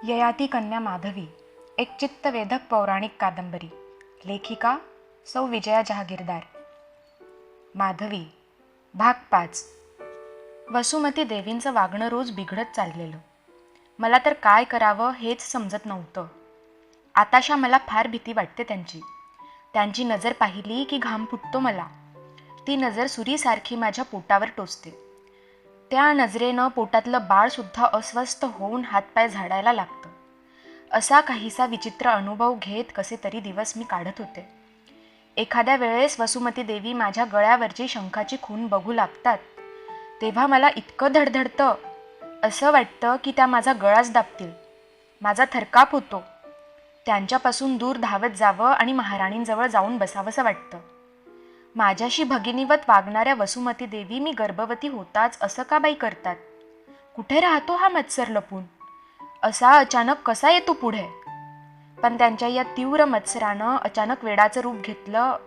ययाती कन्या माधवी, एक चित्तवेधक पौराणिक कादंबरी. लेखिका सौ विजया जहागीरदार. माधवी भाग 5. वसुमती देवींचं वागणं रोज बिघडत चाललेलं. मला तर काय करावं हेच समजत नव्हतं. आताशा मला फार भीती वाटते त्यांची नजर पाहिली की घाम फुटतो मला. ती नजर सुरीसारखी माझ्या पोटावर टोचते. त्या नजरेनं पोटातलं बाळसुद्धा अस्वस्थ होऊन हातपाय झाडायला लागतं. असा काहीसा विचित्र अनुभव घेत कसे तरी दिवस मी काढत होते. एखाद्या वेळेस वसुमती देवी माझ्या गळ्यावरची शंखाची खून बघू लागतात तेव्हा मला इतकं धडधडतं, असं वाटतं की त्या माझा गळाच दाबतील. माझा थरकाप होतो. त्यांच्यापासून दूर धावत जावं आणि महाराणींजवळ जाऊन बसावंसं वाटतं. माझ्याशी भगिनीवत वागणाऱ्या वसुमती देवी मी गर्भवती होताच असं का बाई करतात? कुठे राहतो हा मत्सर लपून? असा अचानक कसा येतो पुढे? पण त्यांच्या या तीव्र मत्सरानं अचानक वेडाचं रूप घेतलं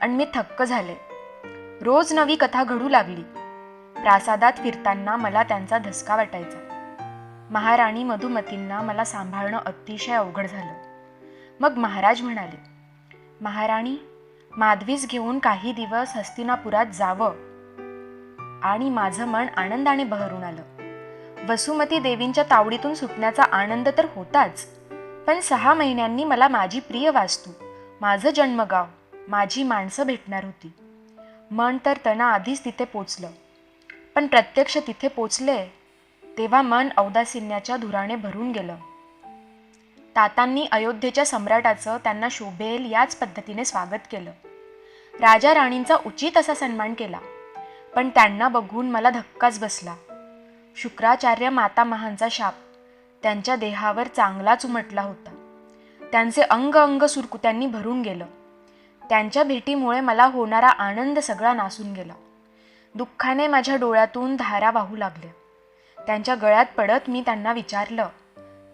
आणि मी थक्क झाले. रोज नवी कथा घडू लागली. प्रासादात फिरताना मला त्यांचा धसका वाटायचा. महाराणी मधुमतींना मला सांभाळणं अतिशय अवघड झालं. मग महाराज म्हणाले, महाराणी, माधवीस घेऊन काही दिवस हस्तिनापुरात जावं. आणि माझं मन आनंदाने बहरून आलं. वसुमती देवींच्या तावडीतून सुटण्याचा आनंद तर होताच, पण 6 महिन्यांनी मला माझी प्रिय वास्तू, माझं जन्मगाव, माझी माणसं भेटणार होती. मन तर आधीच तिथे पोचलं, पण प्रत्यक्ष तिथे पोचले तेव्हा मन औदासिन्याच्या धुराने भरून गेलं. तातांनी अयोध्येच्या सम्राटाचं त्यांना शोभेल याच पद्धतीने स्वागत केलं. राजा राणींचा उचित असा सन्मान केला, पण त्यांना बघून मला धक्काच बसला. शुक्राचार्य मातामहांचा शाप त्यांच्या देहावर चांगलाच उमटला होता. त्यांचे अंग अंग सुरकुत्यांनी भरून गेलं. त्यांच्या भेटीमुळे मला होणारा आनंद सगळा नासून गेला. दुःखाने माझ्या डोळ्यातून धारा वाहू लागल्या. त्यांच्या गळ्यात पडत मी त्यांना विचारलं,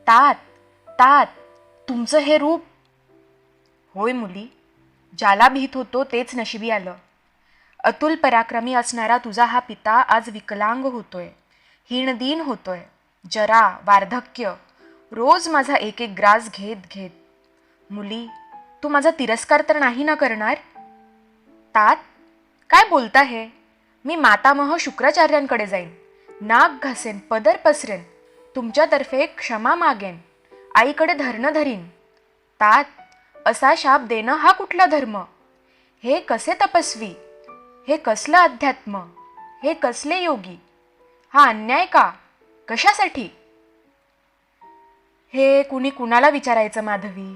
तात तात, तुमचं हे रूप? होय मुली, ज्याला भीत होतो तेच नशिबी आलं. अतुल पराक्रमी असणारा तुझा हा पिता आज विकलांग होतोय, हीणदीन होतोय. जरा, वार्धक्य, रोज माझा एक एक ग्रास घेत घेत. मुली, तू माझा तिरस्कार तर नाही ना करणार? तात, काय बोलता हे? मी मातामह शुक्राचार्यांकडे जाईन, नाक घासेन, पदर पसरेन, तुमच्यातर्फे क्षमा मागेन, आईकडे धरणं धरीन. तात, असा शाप देणं हा कुठला धर्म? हे कसे तपस्वी? हे कसलं अध्यात्म? हे कसले योगी? हा अन्याय का? कशासाठी? हे कुणी कुणाला विचारायचं माधवी?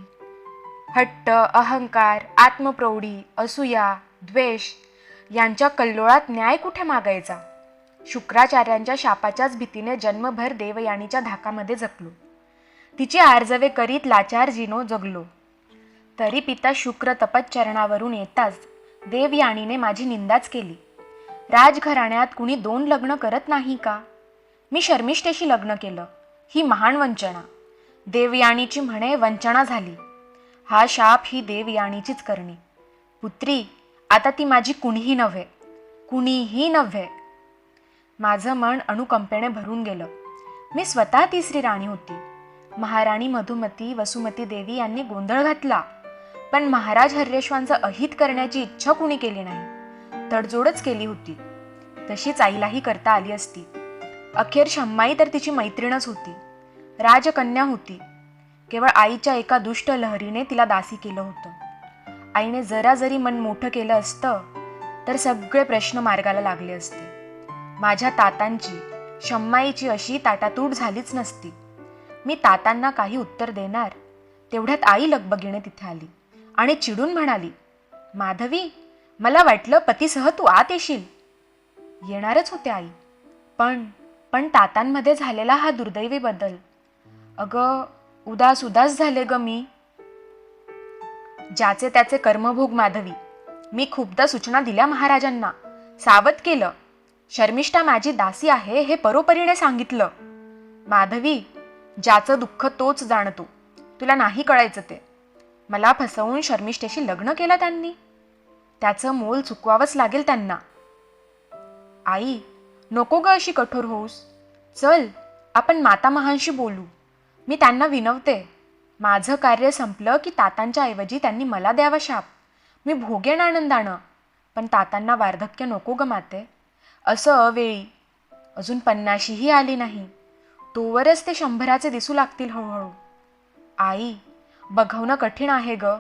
हट्ट, अहंकार, आत्मप्रौढी, असूया, द्वेष यांच्या कल्लोळात न्याय कुठे मागायचा? शुक्राचार्यांच्या शापाच्याच भीतीने जन्मभर देवयानीच्या धाकामध्ये जगलो. तिची आर्जवे करीत लाचारजीनो जगलो. तरी पिता शुक्र तपच्चरणावरून येताच देवयानीने माझी निंदाच केली. राजघराण्यात कुणी 2 लग्न करत नाही का? मी शर्मिष्ठेशी लग्न केलं, ही महान वंचना. देवयानीची म्हणे वंचना झाली. हा शाप ही देवयानीचीच करणी. पुत्री, आता ती माझी कुणीही नव्हे. माझं मन अनुकंपेने भरून गेलं. मी स्वतः 3री राणी होती. महाराणी मधुमती, वसुमती देवी यांनी गोंधळ घातला, पण महाराज हर्यश्वांचं अहित करण्याची इच्छा कुणी केली नाही. तडजोडच केली होती. तशीच आईलाही करता आली असती. अखेर शम्माई तर तिची मैत्रीणच होती, राजकन्या होती. केवळ आईच्या एका दुष्ट लहरीने तिला दासी केलं होतं. आईने जरा जरी मन मोठं केलं असतं तर सगळे प्रश्न मार्गाला लागले असते. माझ्या तातांची, शम्माईची अशी ताटातूट झालीच नसती. मी तातांना काही उत्तर देणार तेवढ्यात आई लगबगीने तिथे आली आणि चिडून म्हणाली, माधवी, मला वाटलं पतीसह तू आत येशील. येणारच होते आई, पण तातांमध्ये झालेला हा दुर्दैवी बदल. अगं, उदास झाले ग मी. ज्याचे त्याचे कर्मभोग माधवी. मी खूपदा सूचना दिल्या महाराजांना, सावध केलं. शर्मिष्ठा माझी दासी आहे हे परोपरीने सांगितलं. माधवी, ज्याचं दुःख तोच जाणतो. तुला नाही कळायचं ते. मला फसवून शर्मिष्ठेशी लग्न केलं त्यांनी. त्याचं मोल चुकवावंच लागेल त्यांना. आई, नको ग अशी कठोर होऊस. चल, आपण मातामहांशी बोलू. मी त्यांना विनवते. माझं कार्य संपलं की तातांच्या ऐवजी त्यांनी मला द्यावा शाप. मी भोगेन आनंदानं, पण तातांना वार्धक्य नको ग माते. असं अवेळी. अजून 50शीही आली नाही, तोवरच ते 100चे दिसू लागतील हळूहळू. आई, बघवणं कठीण आहे ग.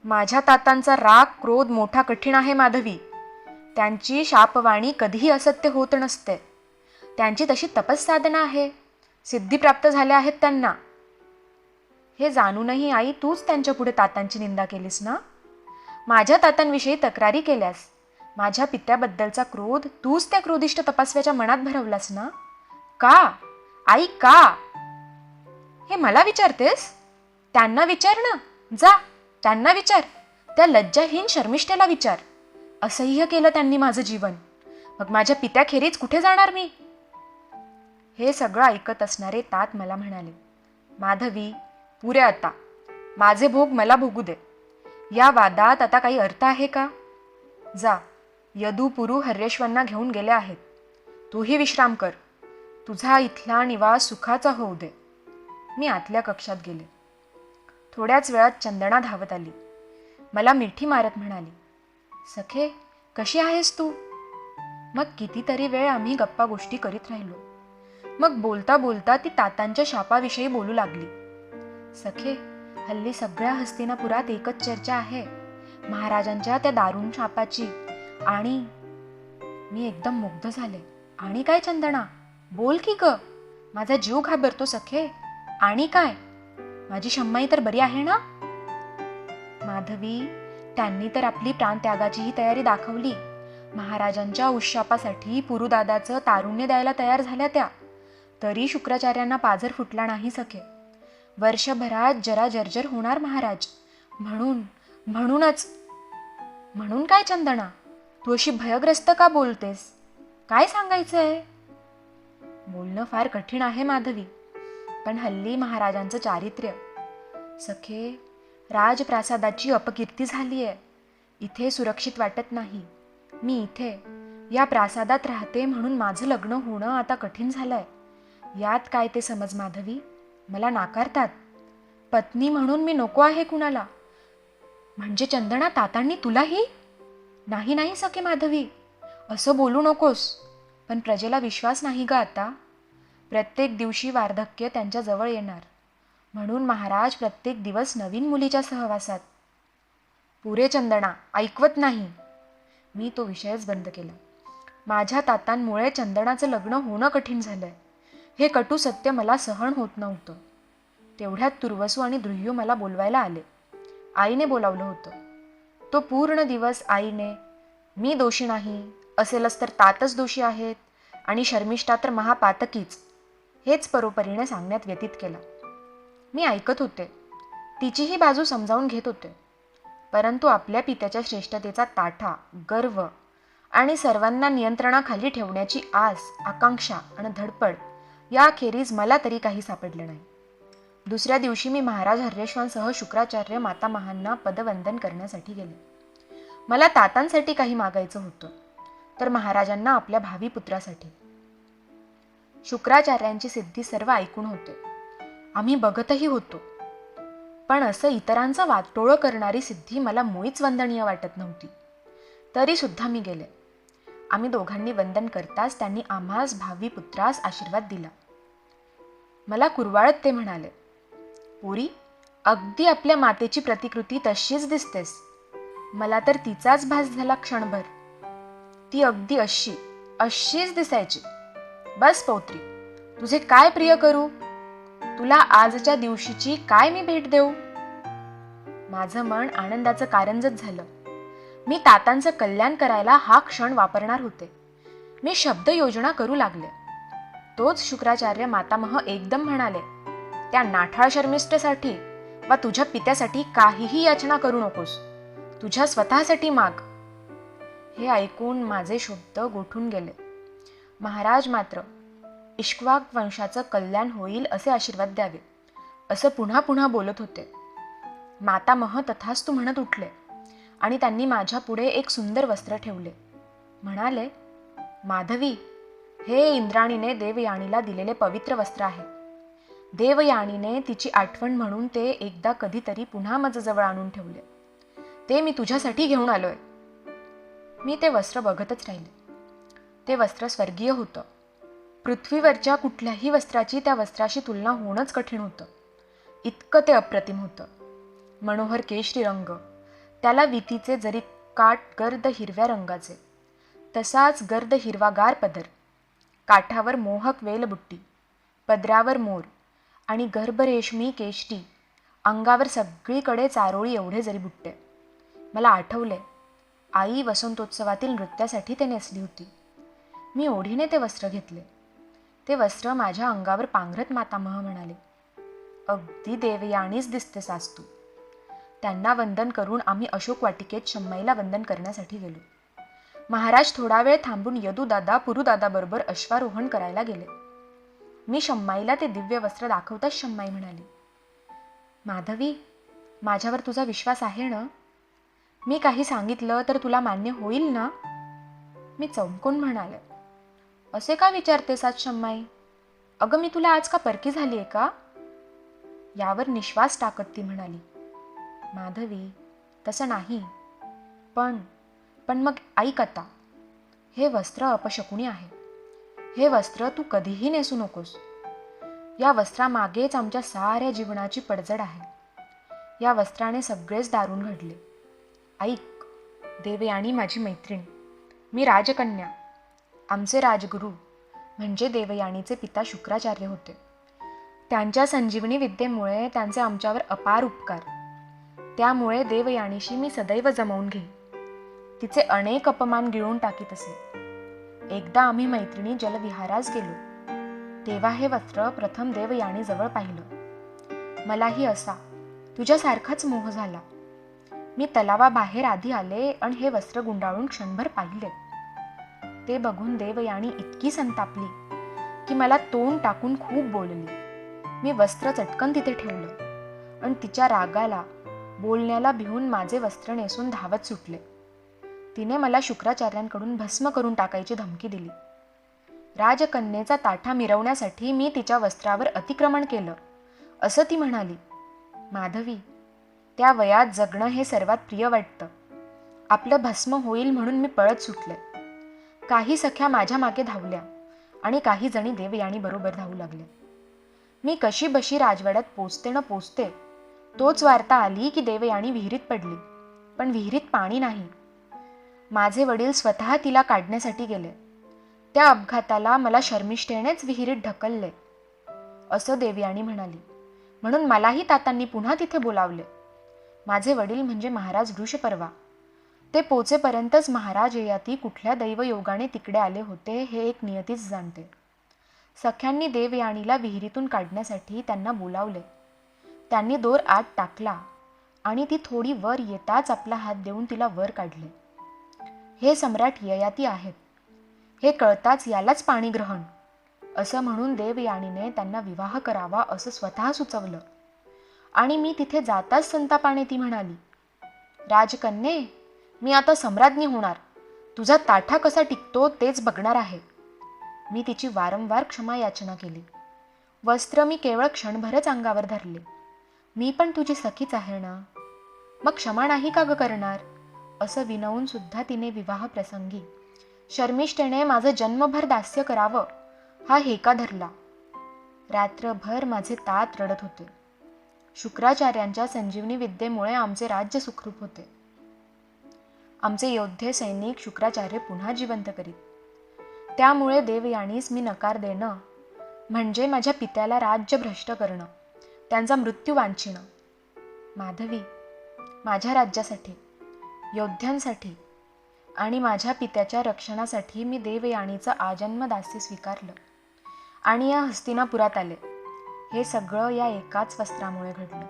माझ्या तातांचा राग क्रोध मोठा कठीण आहे माधवी. त्यांची शापवाणी कधीही असत्य होत नसते. त्यांची तशी तपस्साधना आहे, सिद्धी प्राप्त झाल्या आहेत त्यांना. हे जाणूनही आई तूच त्यांच्या पुढे तातांची निंदा केलीस ना. माझ्या तातांविषयी तक्रारी केल्यास. माझ्या पित्याबद्दलचा क्रोध तूच त्या क्रोधिष्ट तपस्व्याच्या मनात भरवलास ना. का आई, का? हे मला विचारतेस? त्यांना विचार ना. जा, त्यांना विचार. त्या लज्जाहीन शर्मिष्ठेला विचार. असह्य केलं त्यांनी माझं जीवन. मग माझ्या पित्याखेरीज कुठे जाणार मी? हे सगळं ऐकत असणारे तात मला म्हणाले, माधवी, पुरे आता. माझे भोग मला भोगू दे. या वादात आता काही अर्थ आहे का? जा, यदू पुरू हर्येश्वरांना घेऊन गेले आहेत. तूही विश्राम कर. तुझा इथला निवास सुखाचा होऊ दे. मी आतल्या कक्षात गेले. थोड्याच वेळात चंदना धावत आली. मला मिठी मारत म्हणाली, सखे, कशी आहेस तू? मग कितीतरी वेळ आम्ही गप्पा गोष्टी करीत राहिलो. मग बोलता बोलता ती तातांच्या शापाविषयी बोलू लागली. सखे, हल्ली सगळ्या हस्तिनापुरात एकच चर्चा आहे, महाराजांच्या त्या दारुण शापाची. आणि मी एकदम मुग्ध झाले. आणि काय चंदना, बोल की ग. माझा जीव घाबरतो सखे. आणि काय? माझी शम्माई तर बरी आहे ना? माधवी, त्यांनी तर आपली प्राणत्यागाचीही तयारी दाखवली. महाराजांच्या उशापासाठी पुरुदादाचं तारुण्य द्यायला तयार झाल्या त्या. तरी शुक्राचार्यांना पाझर फुटला नाही सखे. वर्षभरात जरा जर्जर होणार महाराज. म्हणून काय चंदना, तू अशी भयग्रस्त का बोलतेस? काय सांगायचंय? बोलणं फार कठीण आहे माधवी, पण हल्ली महाराजांचं चारित्र्य. सखे, राजप्रासादाची अपकीर्ती झालीये. इथे सुरक्षित वाटत नाही. मी इथे या प्रासादात राहते म्हणून माझं लग्न होणं आता कठीण झालंय. यात काय ते समज माधवी. मला नाकारतात. पत्नी म्हणून मी नको आहे कुणाला. म्हणजे चंदना, तातांनी तुलाही? नाही नाही सखे माधवी, असं बोलू नकोस. पण प्रजेला विश्वास नाही ग आता. प्रत्येक दिवशी वार्धक्य त्यांच्या जवळ येणार, म्हणून महाराज प्रत्येक दिवस नवीन मुलीच्या सहवासात. पुरे चंदना, ऐकवत नाही. मी तो विषयच बंद केला. माझ्या तातांमुळे चंदनाचं लग्न होणं कठीण झालंय. हे कटू सत्य मला सहन होत नव्हतं. तेवढ्यात तुर्वसू आणि द्रुह्यू मला बोलवायला आले. आईने बोलावलं होतं. तो पूर्ण दिवस आईने मी दोषी नाही, असेलच तर तातच दोषी आहेत, आणि शर्मिष्ठा तर महापातकीच, हेच परोपरीने सांगण्यात व्यतीत केला. मी ऐकत होते, तिचीही बाजू समजावून घेत होते. परंतु आपल्या पित्याच्या श्रेष्ठतेचा ताठा, गर्व आणि सर्वांना नियंत्रणाखाली ठेवण्याची आस, आकांक्षा आणि धडपड याखेरीज मला तरी काही सापडलं नाही. दुसऱ्या दिवशी मी महाराज हर्येश्वरांसह शुक्राचार्य मातामहांना पदवंदन करण्यासाठी गेले. मला तातांसाठी काही मागायचं होतं, तर महाराजांना आपल्या भावी पुत्रासाठी. शुक्राचार्यांची सिद्धी सर्व ऐकून होते. आम्ही बघतही होतो. पण असं इतरांचं वाटोळं करणारी सिद्धी मला मुळीच वंदनीय वाटत नव्हती. तरी सुद्धा मी गेले. आम्ही दोघांनी वंदन करताच त्यांनी आम्हास भावी पुत्रास आशीर्वाद दिला. मला कुरवाळत ते म्हणाले, पोरी, अगदी आपल्या मातेची प्रतिकृती तशीच दिसतेस. मला तर तिचाच भास झाला क्षणभर. ती अगदी अशीच दिसायची. बस पौत्री, तुझे काय प्रिय करू? तुला आजच्या दिवशीची काय मी भेट देऊ? माझं मन आनंदाचं कारंजत झालं. मी तातांचं कल्याण करायला हा क्षण वापरणार होते. मी शब्द योजना करू लागले. तोच शुक्राचार्य मातामह एकदम म्हणाले, त्या नाठाळ शर्मिष्ठेसाठी वा तुझ्या पित्यासाठी काहीही याचना करू नकोस. तुझ्या स्वतःसाठी माग. हे ऐकून माझे शब्द गोठून गेले. महाराज मात्र इक्ष्वाक वंशाचं कल्याण होईल असे आशीर्वाद द्यावे, असं पुन्हा पुन्हा बोलत होते. मातामह तथास्तु म्हणत उठले आणि त्यांनी माझ्या पुढे एक सुंदर वस्त्र ठेवले. म्हणाले, माधवी, हे इंद्राणीने देवयानीला दिलेले पवित्र वस्त्र आहे. देवयानीने तिची आठवण म्हणून ते एकदा कधीतरी पुन्हा माझ्याजवळ आणून ठेवले. ते मी तुझ्यासाठी घेऊन आलोय. मी ते वस्त्र बघतच राहिले. ते वस्त्र स्वर्गीय होतं. पृथ्वीवरच्या कुठल्याही वस्त्राची त्या वस्त्राशी तुलना होणंच कठीण होतं. इतकं ते अप्रतिम होतं. मनोहर केशरी रंग, त्याला वितीचे जरी काठ गर्द हिरव्या रंगाचे, तसाच गर्द हिरवागार पदर, काठावर मोहक वेलबुट्टी, पदरावर मोर आणि गर्भरेशमी केशरी, अंगावर सगळीकडे चारोळी एवढे जरी बुट्टे. मला आठवले, आई वसंतोत्सवातील नृत्यासाठी ते नेसली होती. मी ओढीने ते वस्त्र घेतले. ते वस्त्र माझ्या अंगावर पांघरत मातामह म्हणाले, अगदी देवयानीच दिसतेस आज तू. त्यांना वंदन करून आम्ही अशोक वाटिकेत शम्माईला वंदन करण्यासाठी गेलो. महाराज थोडा वेळ थांबून यदुदादा पुरुदादाबरोबर अश्वारोहण करायला गेले. मी शम्माईला ते दिव्य वस्त्र दाखवताच शम्माई म्हणाली, माधवी, माझ्यावर तुझा विश्वास आहे ना? मी काही सांगितलं तर तुला मान्य होईल ना? मी चमकून म्हणाले, असे का विचारतेस आज शम्माई? अगं, मी तुला आज का परकी झाली आहे का? यावर निश्वास टाकत ती म्हणाली, माधवी, तसं नाही. पण मग ऐक आता, हे वस्त्र अपशकुनी आहे. हे वस्त्र तू कधीही नेसू नकोस. या वस्त्रामागेच आमच्या साऱ्या जीवनाची पडझड आहे. या वस्त्राने सगळेच दारुण घडले. ऐक, देवयानी माझी मैत्रीण, मी राजकन्या. आमचे राजगुरू म्हणजे देवयानीचे पिता शुक्राचार्य होते. त्यांच्या संजीवनी विद्येमुळे त्यांचे आमच्यावर अपार उपकार. त्यामुळे देवयानीशी मी सदैव जमवून घेईन. तिचे अनेक अपमान गिळून टाकीत असे. एकदा आम्ही मैत्रिणी जलविहारास गेलो. तेव्हा हे वस्त्र प्रथम देवयानीजवळ पाहिलं. मलाही असा तुझ्यासारखाच मोह झाला. मी तलावाबाहेर आधी आले आणि हे वस्त्र गुंडाळून क्षणभर पाहिले. ते बघून देवयानी इतकी संतापली की मला तोंड टाकून खूप बोलली. मी वस्त्र चटकन तिथे ठेवलं आणि तिच्या रागाला, बोलण्याला भिवून माझे वस्त्र नेसून धावत सुटले. तिने मला शुक्राचार्यांकडून भस्म करून टाकायची धमकी दिली. राजकन्येचा ताठा मिरवण्यासाठी मी तिच्या वस्त्रावर अतिक्रमण केलं, असं ती म्हणाली. माधवी, त्या वयात जगणं हे सर्वात प्रिय वाटतं. आपलं भस्म होईल म्हणून मी पळत सुटले. काही सख्या माझ्या मागे धावल्या आणि काही जणी देवयानी बरोबर धावू लागल्या. मी कशी बशी राजवाड्यात पोचते न पोचते तोच वार्ता आली की देवयानी विहिरीत पडली. पण विहिरीत पाणी नाही. माझे वडील स्वतः तिला काढण्यासाठी गेले. त्या अपघाताला मला शर्मिष्ठेनेच विहिरीत ढकलले, असं देवयानी म्हणाली. म्हणून मलाही तातांनी पुन्हा तिथे बोलावले. माझे वडील म्हणजे महाराज वृषपर्वा. ते पोचेपर्यंतच महाराज ययाती कुठल्या दैवयोगाने तिकडे आले होते हे एक नियतीच जाणते. सख्यांनी देवयानीला विहिरीतून काढण्यासाठी त्यांना बोलावले. त्यांनी दोर आत टाकला आणि ती थोडी वर येताच आपला हात देऊन तिला वर काढले. हे सम्राट ययाती आहेत, हे कळताच यालाच पाणीग्रहण, असं म्हणून देवयानीने त्यांना विवाह करावा असं स्वतः सुचवलं. आणि मी तिथे जाताच संतापाने ती म्हणाली, राजकन्ये, मी आता सम्राज्ञी होणार. तुझा ताठा कसा टिकतो तेच बघणार आहे. मी तिची वारंवार क्षमा याचना केली. वस्त्र मी केवळ क्षणभरच अंगावर धरले. मी पण तुझी सखीच आहे ना, मग क्षमा नाही का ग करणार, असं विनवून सुद्धा तिने विवाह प्रसंगी शर्मिष्ठेने माझं जन्मभर दास्य करावं हा हेका धरला. रात्रभर माझे तात रडत होते. शुक्राचार्यांच्या संजीवनी विद्येमुळे आमचे राज्य सुखरूप होते. आमचे योद्धे सैनिक शुक्राचार्य पुन्हा जिवंत करीत. त्यामुळे देवयानीस मी नकार देणं म्हणजे माझ्या पित्याला राज्य भ्रष्ट करणं, त्यांचा मृत्यू वांछिणं. माधवी, माझ्या राज्यासाठी, योद्ध्यांसाठी आणि माझ्या पित्याच्या रक्षणासाठी मी देवयानीचं आजन्म दास्य स्वीकारलं आणि या हस्तिनापुरात आले. हे सगळं या एकाच वस्त्रामुळे घडलं.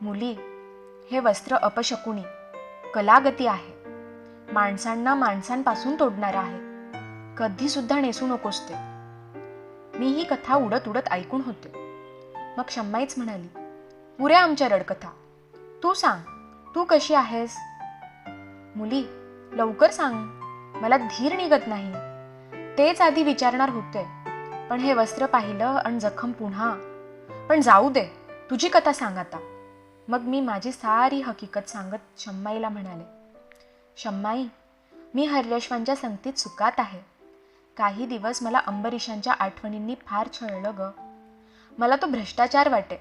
मुली, हे वस्त्र अपशकुनी, कलागती आहे. माणसांना माणसांपासून तोडणारं आहे. कधी सुद्धा नेसू नकोस ते. मी ही कथा उडत उडत ऐकून होते. मग शम्माईच म्हणाली, पुऱ्या आमच्या रडकथा. तू सांग, तू कशी आहेस? मुली, लवकर सांग, मला धीर निघत नाही. तेच आधी विचारणार होते, पण हे वस्त्र पाहिलं आणि जखम पुन्हा. पण जाऊ दे, तुझी कथा सांग आता. मग मी माझी सारी हकीकत सांगत शम्माईला म्हणाले, शम्माई, मी हर्यश्वांच्या संगतीत सुखात आहे. काही दिवस मला अंबरीशांच्या आठवणींनी फार छळलं ग. मला तो भ्रष्टाचार वाटे,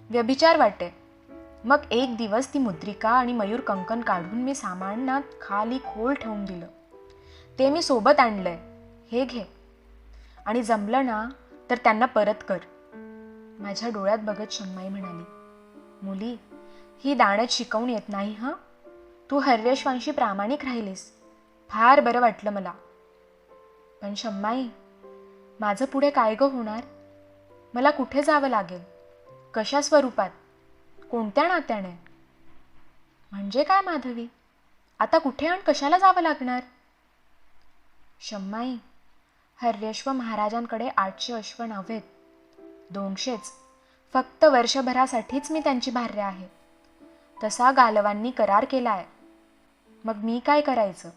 व्यभिचार वाटे. मग एक दिवस ती मुद्रिका आणि मयूर कंकण काढून मी सामानात खाली खोल ठेवून दिलं. ते मी सोबत आणलंय, हे घे. आणि जमलं ना तर त्यांना परत कर. माझ्या डोळ्यात बघत शम्माई म्हणाली, मुली, ही दाणत शिकवून येत नाही हं. तू हर्यश्वांशी प्रामाणिक राहिलीस, फार बरं वाटलं मला. पण शम्माई, माझं पुढे काय ग होणार? मला कुठे जावं लागेल? कशा स्वरूपात? कोणत्या नात्याने? म्हणजे काय माधवी, आता कुठे आणि कशाला जावं लागणार? शम्माई, हर्यश्व महाराजांकडे 800 अश्व नव्हेत, 200च. फक्त वर्षभरासाठीच मी त्यांची भार्या आहे. तसा गालवांनी करार केलाय. मग मी काय करायचं?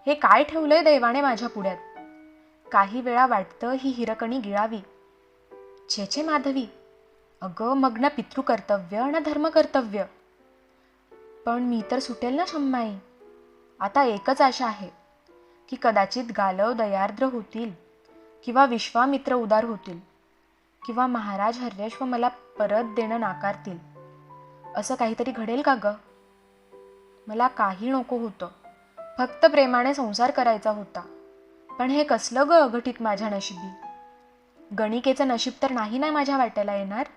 हे काय ठेवलंय दैवाने माझ्या पुढ्यात? काही वेळा वाटतं ही हिरकणी गिळावी. छे छे माधवी, अगं मग ना पितृकर्तव्य ना धर्मकर्तव्य. पण मी तर सुटेल ना शम्माई. आता एकच आशा आहे की कदाचित गालव दयार्द्र होतील, किंवा विश्वामित्र उदार होतील, किंवा महाराज हर्यश्व मला परत देणं नाकारतील. असं काहीतरी घडेल का ग? मला काही नको होतं, फक्त प्रेमाने संसार करायचा होता. पण हे कसलं ग अघटित माझ्या नशिबी. गणिकेचं नशीब तर नाही ना माझ्या वाट्याला येणार.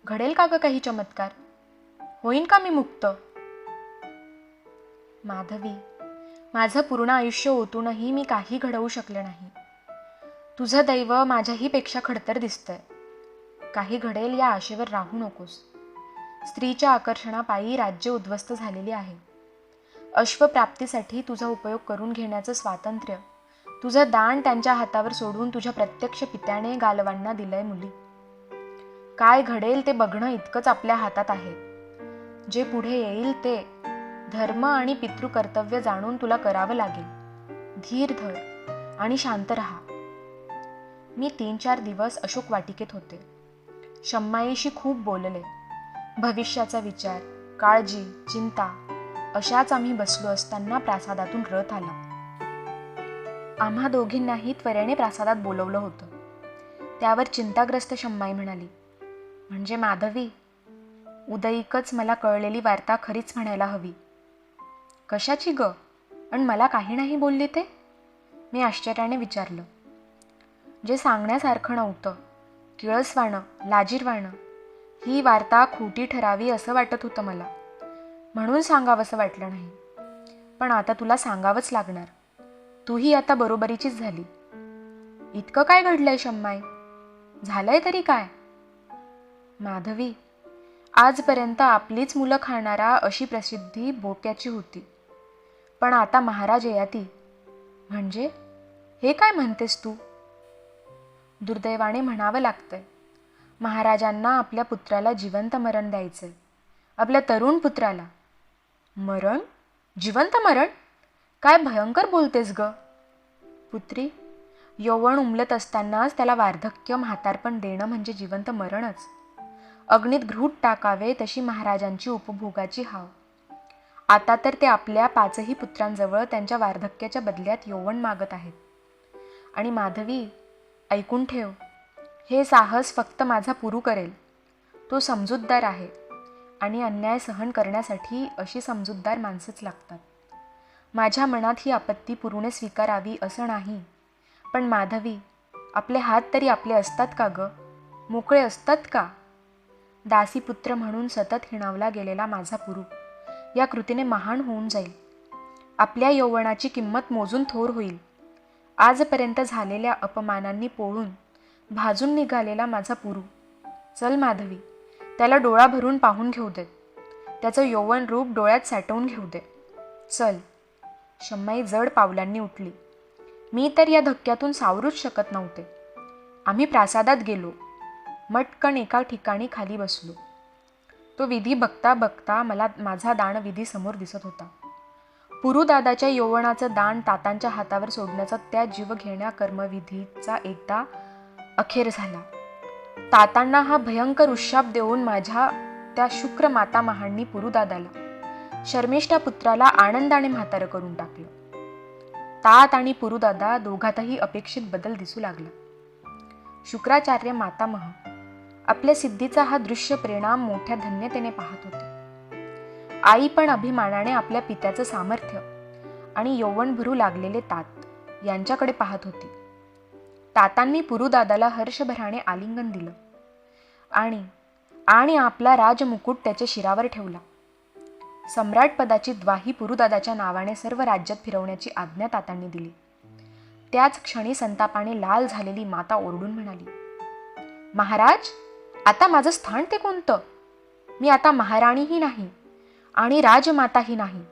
घडेल का ग काही चमत्कार? होईन का मी मुक्त? माधवी, माझं पूर्ण आयुष्य ओतूनही मी काही घडवू शकले नाही. तुझं दैव माझ्याही पेक्षा खडतर दिसतंय. काही घडेल या आशेवर राहू नकोस. स्त्रीच्या आकर्षणापायी राज्य उद्ध्वस्त झालेली आहे. अश्वप्राप्तीसाठी तुझा उपयोग करून घेण्याचं स्वातंत्र्य, तुझं दान त्यांच्या हातावर सोडून तुझ्या प्रत्यक्ष पित्याने गालवांना दिलंय मुली. काय घडेल ते बघणं इतकंच आपल्या हातात आहे. जे पुढे येईल ते धर्म आणि पितृकर्तव्य जाणून तुला करावं लागेल. धीर धर आणि शांत राहा. मी 3-4 दिवस अशोक वाटिकेत होते. शम्माईशी खूप बोलले. भविष्याचा विचार, काळजी, चिंता अशाच आम्ही बसलो असताना प्रासादातून रथ आला. आम्हा दोघींनाही त्वरेने प्रासादात बोलवलं होतं. त्यावर चिंताग्रस्त शम्माई म्हणाली, म्हणजे माधवी, उदयिकच मला कळलेली वार्ता खरीच म्हणायला हवी. कशाची ग? आणि मला काही नाही बोलली ते? मी आश्चर्याने विचारलं. जे सांगण्यासारखं नव्हतं, किळसवाणं, लाजिरवाणं, ही वार्ता खोटी ठरावी असं वाटत होतं मला. म्हणून सांगावंसं वाटलं नाही. पण आता तुला सांगावंच लागणार. तूही आता बरोबरीचीच झाली. इतकं काय घडलंय शम्माई? झालंय तरी काय? माधवी, आजपर्यंत आपलीच मुलं खाणारा अशी प्रसिद्धी बोक्याची होती. पण आता महाराज ययाती. म्हणजे हे काय म्हणतेस तू? दुर्दैवाने म्हणावं लागतंय. महाराजांना आपल्या पुत्राला जिवंत मरण द्यायचंय. आपल्या तरुण पुत्राला. मरण? जिवंत मरण? काय भयंकर बोलतेस ग? पुत्री, यौवन उमलत असतानाच त्याला वार्धक्य, म्हातारपण देणं म्हणजे जिवंत मरणच. अग्नीत घृत टाकावे तशी महाराजांची उपभोगाची हाव. आता तर ते आपल्या 5ही पुत्रांजवळ त्यांच्या वार्धक्याच्या बदल्यात यौवन मागत आहेत. आणि माधवी, ऐकून ठेव, हे साहस फक्त माझा पुरू करेल. तो समजूतदार आहे आणि अन्याय सहन करण्यासाठी अशी समजूतदार माणसंच लागतात. माझ्या मनात ही आपत्ती पुरूने स्वीकारावी असं नाही. पण माधवी, आपले हात तरी आपले असतात का ग? मोकळे असतात का? दासीपुत्र म्हणून सतत हिणावला गेलेला माझा पुरू या कृतीने महान होऊन जाईल. आपल्या यौवनाची किंमत मोजून थोर होईल. आजपर्यंत झालेल्या अपमानांनी पोळून भाजून निघालेला माझा पुरू. चल माधवी, त्याला डोळा भरून पाहून घेऊ दे. त्याचं यौवन रूप डोळ्यात साठवून घेऊ दे. चल. शम्माई जड पावलांनी उठली. मी तर या धक्क्यातून सावरूच शकत नव्हते. आम्ही प्रासादात गेलो. मटकन एका ठिकाणी खाली बसलो. तो विधी बघता बघता मला माझा दानविधी समोर दिसत होता. पुरुदादाच्या यौवनाचं दान तातांच्या हातावर सोडण्याचा त्या जीवघेण्या कर्मविधीचा एकदा अखेर झाला. तातांना हा भयंकर उशाप देऊन माझ्या त्या शुक्र मातामहांनी पुरुदादाला, शर्मिष्ठा पुत्राला आनंदाने म्हातारं करून टाकलं. तात आणि पुरुदादा दोघातही अपेक्षित बदल दिसू लागला. शुक्राचार्य मातामह आपल्या सिद्धीचा हा दृश्य परिणाम मोठ्या धन्यतेने पाहत होते. आई पण अभिमानाने आपल्या पित्याचं सामर्थ्य आणि यौवन भरू लागलेले तात यांच्याकडे पाहत होती. तातांनी पुरुदादाला हर्षभराने आलिंगन दिलं आणि आपला राजमुकुट त्याच्या शिरावर ठेवला. सम्राट पदाची द्वाही पुरुदादाच्या नावाने सर्व राज्यात फिरवण्याची आज्ञा तातांनी दिली. त्याच क्षणी संतापाने लाल झालेली माता ओरडून म्हणाली, महाराज, आता माझं स्थान ते कोणतं? मी आता महाराणीही नाही आणि राजमाताही नाही.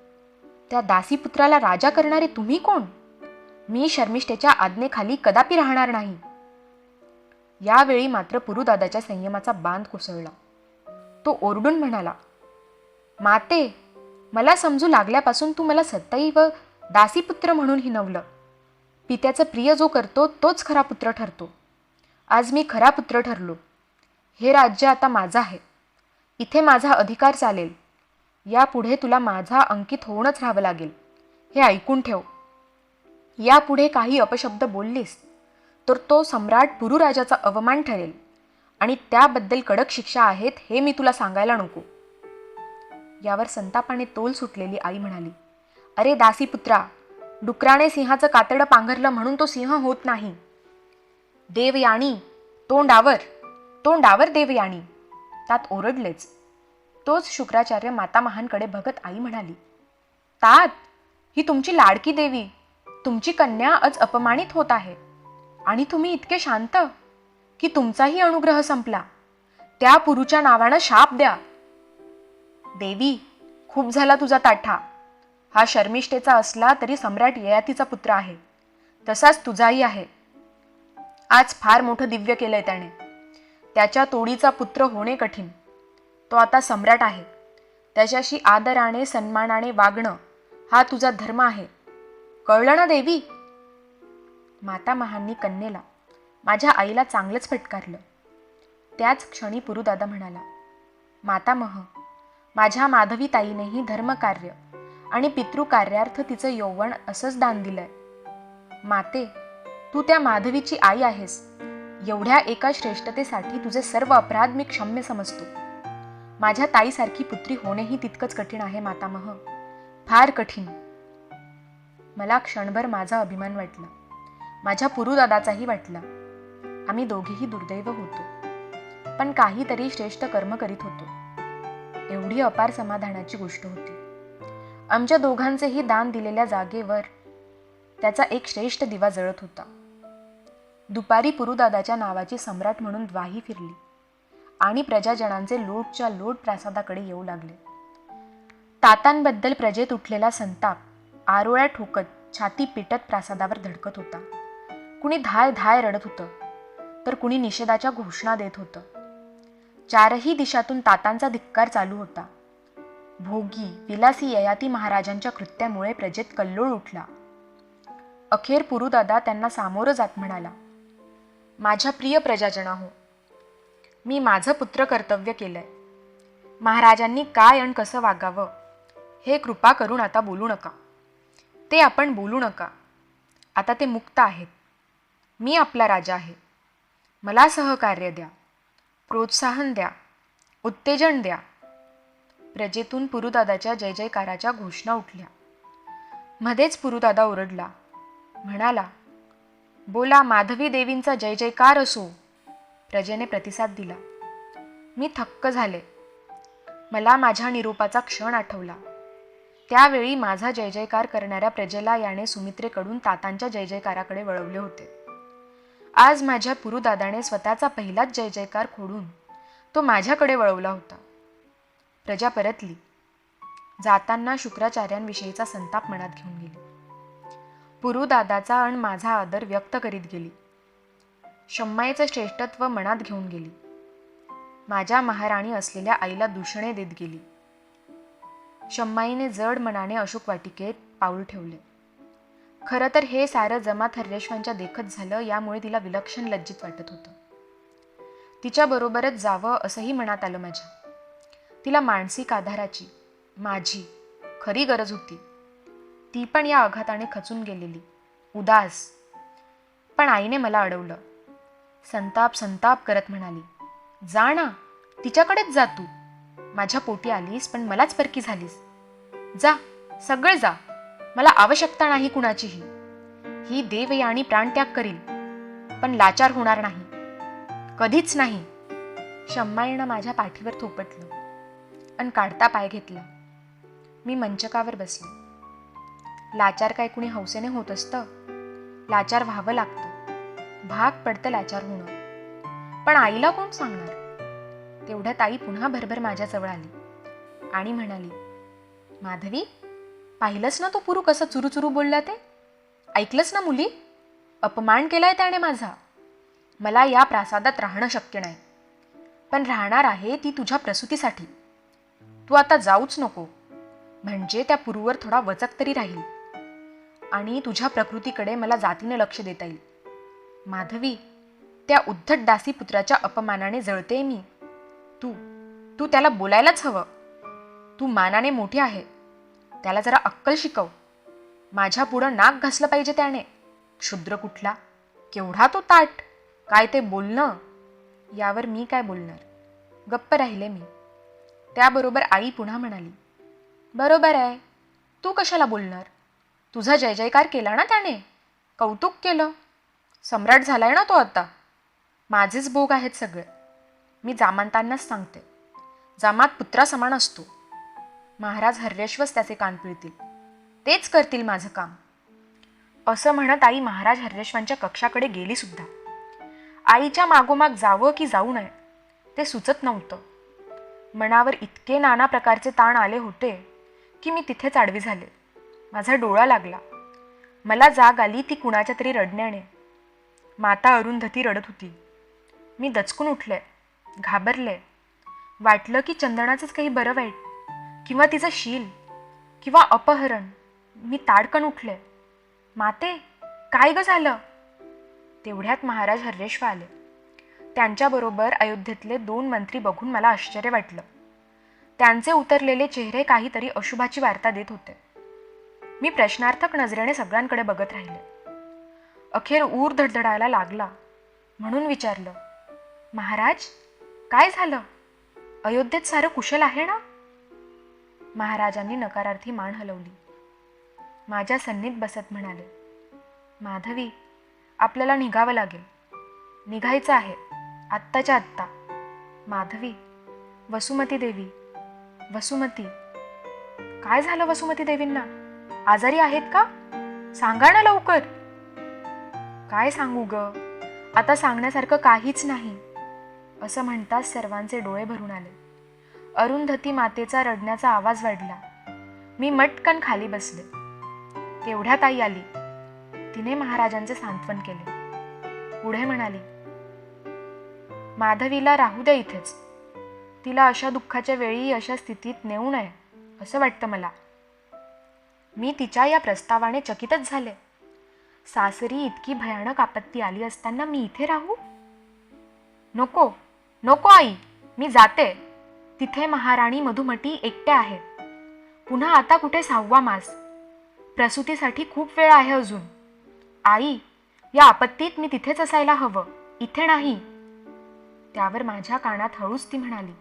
त्या दासीपुत्राला राजा करणारे तुम्ही कोण? मी शर्मिष्ठेच्या आज्ञेखाली कदापि राहणार नाही. यावेळी मात्र पुरुदादाच्या संयमाचा बांध कोसळला. तो ओरडून म्हणाला, माते, मला समजू लागल्यापासून तू मला सदैव दासीपुत्र म्हणून हिणवलं. पित्याचं प्रिय जो करतो तोच खरा पुत्र ठरतो. आज मी खरा पुत्र ठरलो. हे राज्य आता माझं आहे. इथे माझा अधिकार चालेल. यापुढे तुला माझा अंकित होऊनच राहावं लागेल. हे ऐकून ठेव. यापुढे काही अपशब्द बोललीस तर तो सम्राट पुरुराजाचा अवमान ठरेल आणि त्याबद्दल कडक शिक्षा आहेत हे मी तुला सांगायला नको. यावर संतापाने तोल सुटलेली आई म्हणाली, अरे दासीपुत्रा, डुकराने सिंहाचं कातडं पांघरलं म्हणून तो सिंह होत नाही. देवयानी, तोंडावर देवयानी. तात ओरडलेच. तोच शुक्राचार्य मातामहांकडे बघत आई म्हणाली, तात, ही तुमची लाडकी देवी, तुमची कन्या आज अपमानित होत आहे आणि तुम्ही इतके शांत की तुमचाही अनुग्रह संपला. त्या पुरुच्या नावानं शाप द्या. देवी, खूप झाला तुझा ताठा. हा शर्मिष्ठेचा असला तरी सम्राट ययातीचा पुत्र आहे, तसाच तुझाही आहे. आज फार मोठं दिव्य केलंय त्याने. त्याच्या तोडीचा पुत्र होणे कठीण. तो आता सम्राट आहे. त्याच्याशी आदराने सन्मानाने वागणं हा तुझा धर्म आहे. कळलं ना देवी? मातामहांनी कन्येला, माझ्या आईला चांगलंच फटकारलं. त्याच क्षणी पुरुदादा म्हणाला, मातामह, माझ्या माधवी ताईनेही धर्मकार्य आणि पितृकार्यार्थ तिचं यौवन असंच दान दिलंय. माते, तू त्या माधवीची आई आहेस. एवढ्या एका श्रेष्ठतेसाठी तुझे सर्व अपराध मी क्षम्य समजतो. माझ्या ताईसारखी पुत्री होणेही तितकंच कठीण आहे मातामह, फार कठीण. मला क्षणभर माझा अभिमान वाटला. माझ्या पुरुदादाचाही वाटला. आम्ही दोघेही दुर्दैव होतो, पण काहीतरी श्रेष्ठ कर्म करीत होतो, एवढी अपार समाधानाची गोष्ट होती. आमच्या दोघांचेही दान दिलेल्या जागेवर त्याचा एक श्रेष्ठ दिवा जळत होता. दुपारी पुरुदादाच्या नावाची सम्राट म्हणून द्वाही फिरली आणि प्रजाजनांचे लोटच्या लोट प्रासादाकडे येऊ लागले. तातांबद्दल प्रजेत उठलेला संताप आरोळ्या ठोकत छाती पिटत प्रासादावर धडकत होता. कुणी धाय धाय रडत होतं, तर कुणी निषेधाच्या घोषणा देत होतं. चारही दिशातून तातांचा धिक्कार चालू होता. भोगी विलासी ययाती महाराजांच्या कृत्यामुळे प्रजेत कल्लोळ उठला. अखेर पुरुदादा त्यांना सामोरं जात म्हणाला, माझ्या प्रिय प्रजाजनाहो, मी माझं पुत्र कर्तव्य केलंय. महाराजांनी काय आणि कसं वागावं हे कृपा करून आता बोलू नका. ते आपण बोलू नका. आता ते मुक्त आहेत. मी आपला राजा आहे. मला सहकार्य द्या, प्रोत्साहन द्या, उत्तेजन द्या. प्रजेतून पुरुदादाच्या जय जयकाराच्या घोषणा उठल्या. मध्येच पुरुदादा ओरडला, म्हणाला, बोला, माधवी देवींचा जय जयकार असो. प्रजेने प्रतिसाद दिला. मी थक्क झाले. मला माझ्या निरोपाचा क्षण आठवला. त्यावेळी माझा जय जयकार करणाऱ्या प्रजेला याने सुमित्रेकडून तातांच्या जय जयकाराकडे वळवले होते. आज माझ्या पुरुदादाने स्वतःचा पहिलाच जय जयकार खोडून तो माझ्याकडे वळवला होता. प्रजा परतली. जाताना शुक्राचार्यांविषयीचा संताप मनात घेऊन गेली. पुरुदादाचा आणि माझा आदर व्यक्त करीत गेली. शम्माईचं श्रेष्ठत्व मनात घेऊन गेली. माझ्या महाराणी असलेल्या आईला दूषणे देत गेली. शम्माईने जड मनाने अशोक वाटिकेत पाऊल ठेवले. खरं तर हे सारं जमात हर्यश्वांच्या देखत झालं, यामुळे तिला विलक्षण लज्जित वाटत होतं. तिच्याबरोबरच जावं असंही मनात आलं माझ्या. तिला मानसिक आधाराची, माझी खरी गरज होती. ती पण या आघाताने खचून गेलेली, उदास. पण आईने मला अडवलं. संताप संताप करत म्हणाली, जा ना, तिच्याकडेच जा तू. माझ्या पोटी आलीस पण मलाच परकी झालीस. जा, सगळे जा. मला आवश्यकता नाही कुणाचीही. ही देवयानी प्राणत्याग करील, पण लाचार होणार नाही, कधीच नाही. शम्माईनं माझ्या पाठीवर थोपटलं आणि काढता पाय घेतला. मी मंचकावर बसले. लाचार काय कुणी हौसेने होत असतं? लाचार व्हावं लागतं, भाग पडतं लाचार होणं. पण आईला कोण सांगणार? तेवढ्यात आई पुन्हा भरभर माझ्याजवळ आली आणि म्हणाली, माधवी, पाहिलंस ना तो पुरू कसं चुरूचुरू बोलला ते? ऐकलंस ना मुली? अपमान केलाय त्याने माझा. मला या प्रासादात राहणं शक्य नाही, पण राहणार आहे ती तुझ्या प्रसूतीसाठी. तू आता जाऊच नको, म्हणजे त्या पुरूवर थोडा वचक तरी राहील आणि तुझ्या प्रकृतीकडे मला जातीने लक्ष देता येईल. माधवी, त्या उद्धट दासी पुत्राच्या अपमानाने जळते मी. तू तू त्याला बोलायलाच हवं. तू मानाने मोठी आहे, त्याला जरा अक्कल शिकव. माझ्या पुढं नाक घासलं पाहिजे त्याने. क्षुद्र कुठला, केवढा तो ताट, काय ते बोलणं. यावर मी काय बोलणार? गप्प राहिले मी. त्याबरोबर आई पुन्हा म्हणाली, बरोबर आहे, तू कशाला बोलणार? तुझा जय जयकार केला ना त्याने, कौतुक केलं. सम्राट झालाय ना तो आता. माझेच भोग आहेत सगळे. मी जामांतांनाच सांगते, जामात पुत्रासमान असतो. महाराज हर्यश्वच त्याचे कान पिळतील, तेच करतील माझं काम. असं म्हणत आई महाराज हर्यश्वांच्या कक्षाकडे गेली सुद्धा. आईच्या मागोमाग जावं की जाऊ नये ते सुचत नव्हतं. मनावर इतके नाना प्रकारचे ताण आले होते की मी तिथेच आडवी झाले. माझा डोळा लागला. मला जाग आली ती कुणाच्या तरी रडण्याने. माता अरुंधती रडत होती. मी दचकून उठले, घाबरले. वाटलं की चंदनाचंच काही बरं वाईट, किंवा तिचं शील, किंवा अपहरण. मी ताडकन उठले. माते, काय ग झालं? तेवढ्यात महाराज हर्यश्व आले. त्यांच्याबरोबर अयोध्येतले 2 मंत्री बघून मला आश्चर्य वाटलं. त्यांचे उतरलेले चेहरे काहीतरी अशुभाची वार्ता देत होते. मी प्रश्नार्थक नजरेने सगळ्यांकडे बघत राहिले. अखेर ऊर धडधडायला लागला म्हणून विचारलं, महाराज, काय झालं? अयोध्येत सारं कुशल आहे ना? महाराजांनी नकारार्थी मान हलवली. माझ्या सन्नीत बसत म्हणाले, माधवी, आपल्याला निघावं लागेल. निघायचं आहे, आत्ताच्या आत्ता. माधवी, वसुमती देवी, वसुमती. काय झालं वसुमती देवींना? आजारी आहेत का? सांगा ना लवकर. काय सांगू ग, आता सांगण्यासारखं काहीच नाही. असं म्हणताच सर्वांचे डोळे भरून आले. अरुंधती मातेचा रडण्याचा आवाज वाढला. मी मटकन खाली बसले. तेवढ्यात आई आली. तिने महाराजांचे सांत्वन केले. पुढे म्हणाली, माधवीला राहू दे इथेच. तिला अशा दुःखाच्या वेळी अशा स्थितीत नेऊ नये असं वाटतं मला. मी तिच्या या प्रस्तावाने चकितच झाले. सासरी इतकी भयानक आपत्ती आली असताना मी इथे राहू? नको नको आई, मी जाते. तिथे महाराणी मधुमती एकट्या आहेत. पुन्हा आता कुठे 6वा मास. प्रसूतीसाठी खूप वेळ आहे अजून. आई, या आपत्तीत मी तिथेच असायला हवं, इथे नाही. त्यावर माझ्या कानात हळूच ती म्हणाली,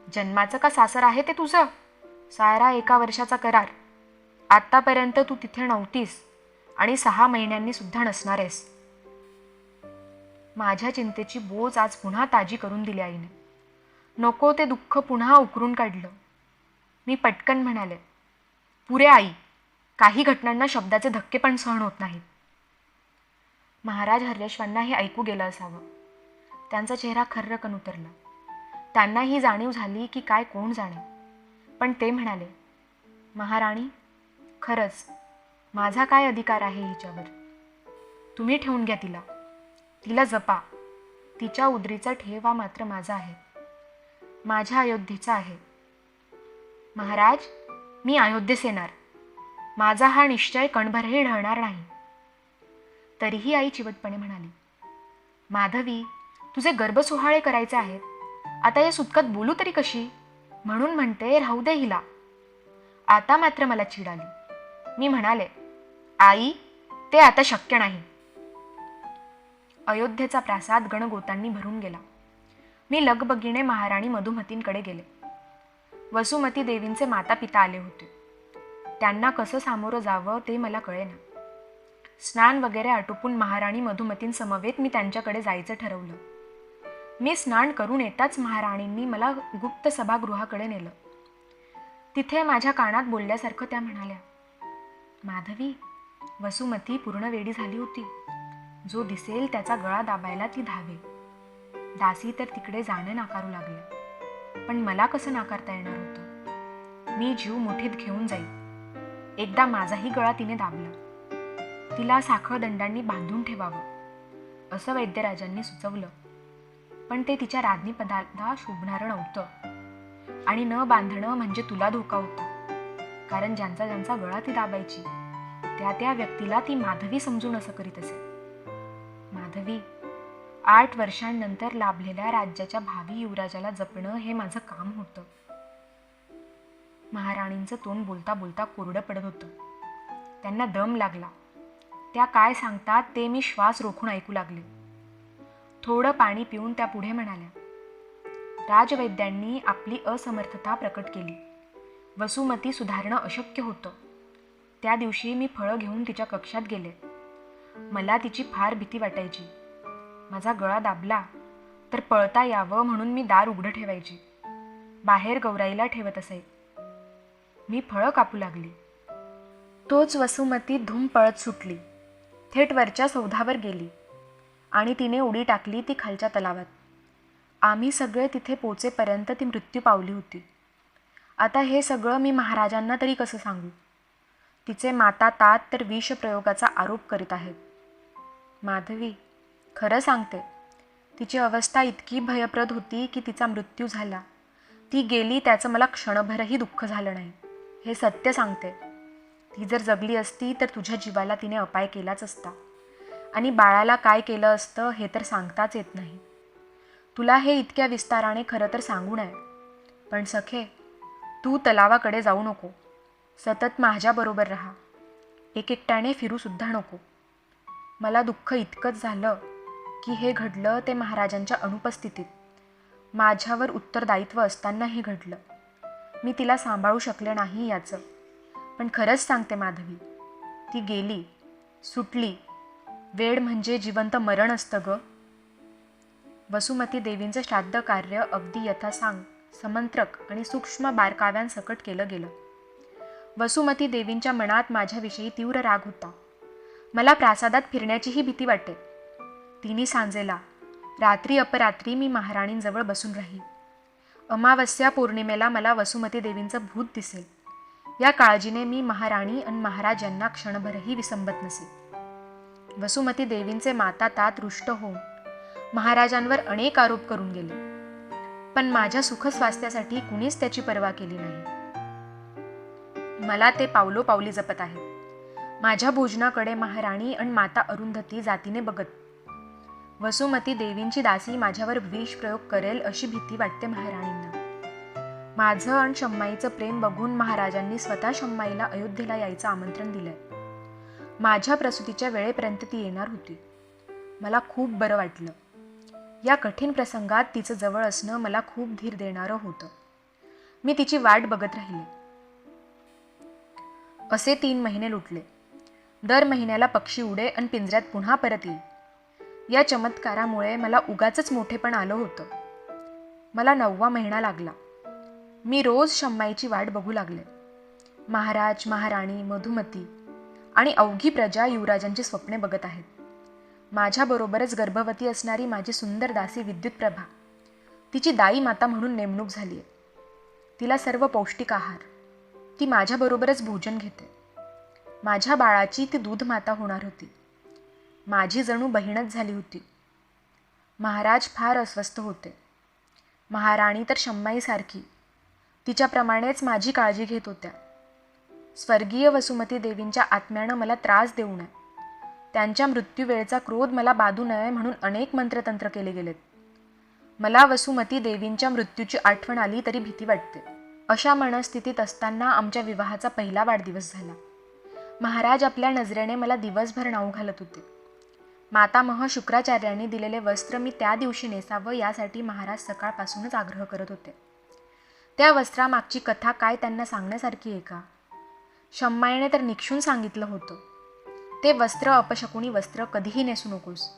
जन्माचं का सासर आहे ते तुझं? सारा 1 वर्षाचा करार. आतापर्यंत तू तिथे नव्हतीस आणि 6 महिन्यांनी सुद्धा नसणार आहेस. माझ्या चिंतेची बोज आज पुन्हा ताजी करून दिली आईने. नको ते दुःख पुन्हा उकरून काढलं. मी पटकन म्हणाले, पुरे आई, काही घटनांना शब्दाचे धक्के पण सहन होत नाहीत. महाराज हर्यश्वांना हे ऐकू गेलं असावं. त्यांचा चेहरा खर्रकन उतरला. त्यांना ही जाणीव झाली की काय कोण जाणे. पण ते म्हणाले, महाराणी, खरंच माझा काय अधिकार आहे हिच्यावर? तुम्ही ठेवून घ्या तिला. तिला जपा. तिच्या उदरीचा ठेवा मात्र माझा आहे, माझ्या अयोध्येचा आहे. महाराज, मी अयोध्येस येणार. माझा हा निश्चय कणभरही ढळणार नाही. तरीही आई चिवटपणे म्हणाली, माधवी, तुझे गर्भसोहाळे करायचे आहेत. आता या सुटकात बोलू तरी कशी, म्हणून म्हणते राहू दे हिला. आता मात्र मला चीड आली. मी म्हणाले, आई, ते आता शक्य नाही. अयोध्येचा प्रासाद गणगोतांनी भरून गेला. मी लगबगीने महाराणी मधुमतींकडे गेले. वसुमती देवींचे माता पिता आले होते. त्यांना कसं सामोरं जावं ते मला कळेना. स्नान वगैरे आटोपून महाराणी मधुमतींसमवेत मी त्यांच्याकडे जायचं ठरवलं. मी स्नान करून येताच महाराणींनी मला गुप्त सभागृहाकडे नेलं. तिथे माझ्या कानात बोलल्यासारखं त्या म्हणाल्या, माधवी, वसुमती पूर्ण वेडी झाली होती. जो दिसेल त्याचा गळा दाबायला ती धावे. दासी तर तिकडे जाणं नाकारू लागल्या. पण मला कसं नाकारता येणार होतं? मी जीव मुठीत घेऊन जाईल. एकदा माझाही गळा तिने दाबला. तिला साखळदंडांनी बांधून ठेवावं असं वैद्यराजांनी सुचवलं. पण ते तिच्या राज्ञीपदाला शोभणारं नव्हतं. आणि न बांधणं म्हणजे तुला धोका होता. कारण ज्यांचा ज्यांचा गळा ती दाबायची त्या त्या व्यक्तीला ती माधवी समजून असं करीत असे. माधवी, 8 वर्षांनंतर लाभलेल्या राज्याच्या भावी युवराजाला जपणं हे माझं काम होतं. महाराणींचं तोंड बोलता बोलता कोरडं पडत होतं. त्यांना दम लागला. त्या काय सांगतात ते मी श्वास रोखून ऐकू लागले. थोडं पाणी पिऊन त्या पुढे म्हणाल्या, राजवैद्यांनी आपली असमर्थता प्रकट केली. वसुमती सुधारणं अशक्य होतं. त्या दिवशी मी फळं घेऊन तिच्या कक्षात गेले. मला तिची फार भीती वाटायची. माझा गळा दाबला तर पळता यावं म्हणून मी दार उघडं ठेवायची. बाहेर गौराईला ठेवत असे. मी फळं कापू लागली. तोच वसुमती धूम पळत सुटली. थेट वरच्या सौधावर गेली आणि तिने उडी टाकली ती खालच्या तलावात. आम्ही सगळे तिथे पोचेपर्यंत ती मृत्यू पावली होती. आता हे सगळं मी महाराजांना तरी कसं सांगू? तिचे माता तात तर विषप्रयोगाचा आरोप करीत आहेत. माधवी, खरं सांगते, तिची अवस्था इतकी भयप्रद होती की तिचा मृत्यू झाला. ती गेली त्याचं मला क्षणभरही दुःख झालं नाही. हे सत्य सांगते. ती जर जगली असती तर तुझ्या जीवाला तिने अपाय केलाच असता. आणि बाळाला काय केलं असतं हे तर सांगताच येत नाही. तुला हे इतक्या विस्ताराने खरं तर सांगू नये. पण सखे, तू तलावाकडे जाऊ नको. सतत माझ्याबरोबर राहा. एकट्याने फिरूसुद्धा नको. मला दुःख इतकंच झालं की हे घडलं ते महाराजांच्या अनुपस्थितीत. माझ्यावर उत्तरदायित्व असतानाही घडलं. मी तिला सांभाळू शकले नाही याचं. पण खरंच सांगते माधवी, ती गेली, सुटली. वेड म्हणजे जिवंत मरण असतं ग. वसुमती देवींचं श्राद्ध कार्य अगदी यथासांग, समंत्रक आणि सूक्ष्म बारकाव्यांसकट केलं गेलं. वसुमती देवींच्या मनात माझ्याविषयी तीव्र राग होता. मला प्रासादात फिरण्याचीही भीती वाटे. तिन्ही सांजेला रात्री अपरात्री मी महाराणींजवळ बसून राही. अमावस्या पौर्णिमेला मला वसुमती देवींचं भूत दिसेल या काळजीने मी महाराणी आणि महाराज यांना क्षणभरही विसंबत नसे. वसुमती देवींचे माता तात रुष्ट होऊन महाराजांवर अनेक आरोप करून गेले. पण माझ्या सुखस्वास्थ्यासाठी कुणीच त्याची पर्वा केली नाही. मला ते पावलोपावली जपत आहेत. माझ्या भोजनाकडे महाराणी आणि माता अरुंधती जातीने बघत. वसुमती देवींची दासी माझ्यावर विष प्रयोग करेल अशी भीती वाटते महाराणींना. माझं आणि शम्माईचं प्रेम बघून महाराजांनी स्वतः शम्माईला अयोध्येला यायचं आमंत्रण दिलंय. माझ्या प्रसूतीच्या वेळेपर्यंत ती येणार होती. मला खूप बरं वाटलं. या कठीण प्रसंगात तिचं जवळ असणं मला खूप धीर देणारं होतं. मी तिची वाट बघत राहिले. असे 3 महिने लुटले. दर महिन्याला पक्षी उडे आणि पिंजऱ्यात पुन्हा परत येई. या चमत्कारामुळे मला उगाचच मोठेपण आलं होतं. मला 9वा महिना लागला. मी रोज शम्माईची वाट बघू लागले. महाराज, महाराणी, मधुमती आणि अवघी प्रजा युवराजांची स्वप्ने बघत आहेत. माझ्याबरोबरच गर्भवती असणारी माझी सुंदर दासी विद्युतप्रभा, तिची दाई माता म्हणून नेमणूक झाली आहे. तिला सर्व पौष्टिक आहार. ती माझ्याबरोबरच भोजन घेते. माझ्या बाळाची ती दूध माता होणार होती. माझी जणू बहीणच झाली होती. महाराज फार अस्वस्थ होते. महाराणी तर शम्माईसारखी तिच्याप्रमाणेच माझी काळजी घेत होत्या. स्वर्गीय वसुमती देवींच्या आत्म्यानं मला त्रास देऊ नये, त्यांच्या मृत्यूवेळेचा क्रोध मला बाधू नये म्हणून अनेक मंत्रतंत्र केले गेलेत. मला वसुमती देवींच्या मृत्यूची आठवण आली तरी भीती वाटते. अशा मनस्थितीत असताना आमच्या विवाहाचा पहिला वाढदिवस झाला. महाराज आपल्या नजरेने मला दिवसभर नाऊ घालत होते. मातामह शुक्राचार्यांनी दिलेले वस्त्र मी त्या दिवशी नेसावं यासाठी महाराज सकाळपासूनच आग्रह करत होते. त्या वस्त्रामागची कथा काय त्यांना सांगण्यासारखी आहे का? शम्माईने तर निक्षून सांगितलं होतं, ते वस्त्र अपशकुनी वस्त्र कधीही नेसू नकोस.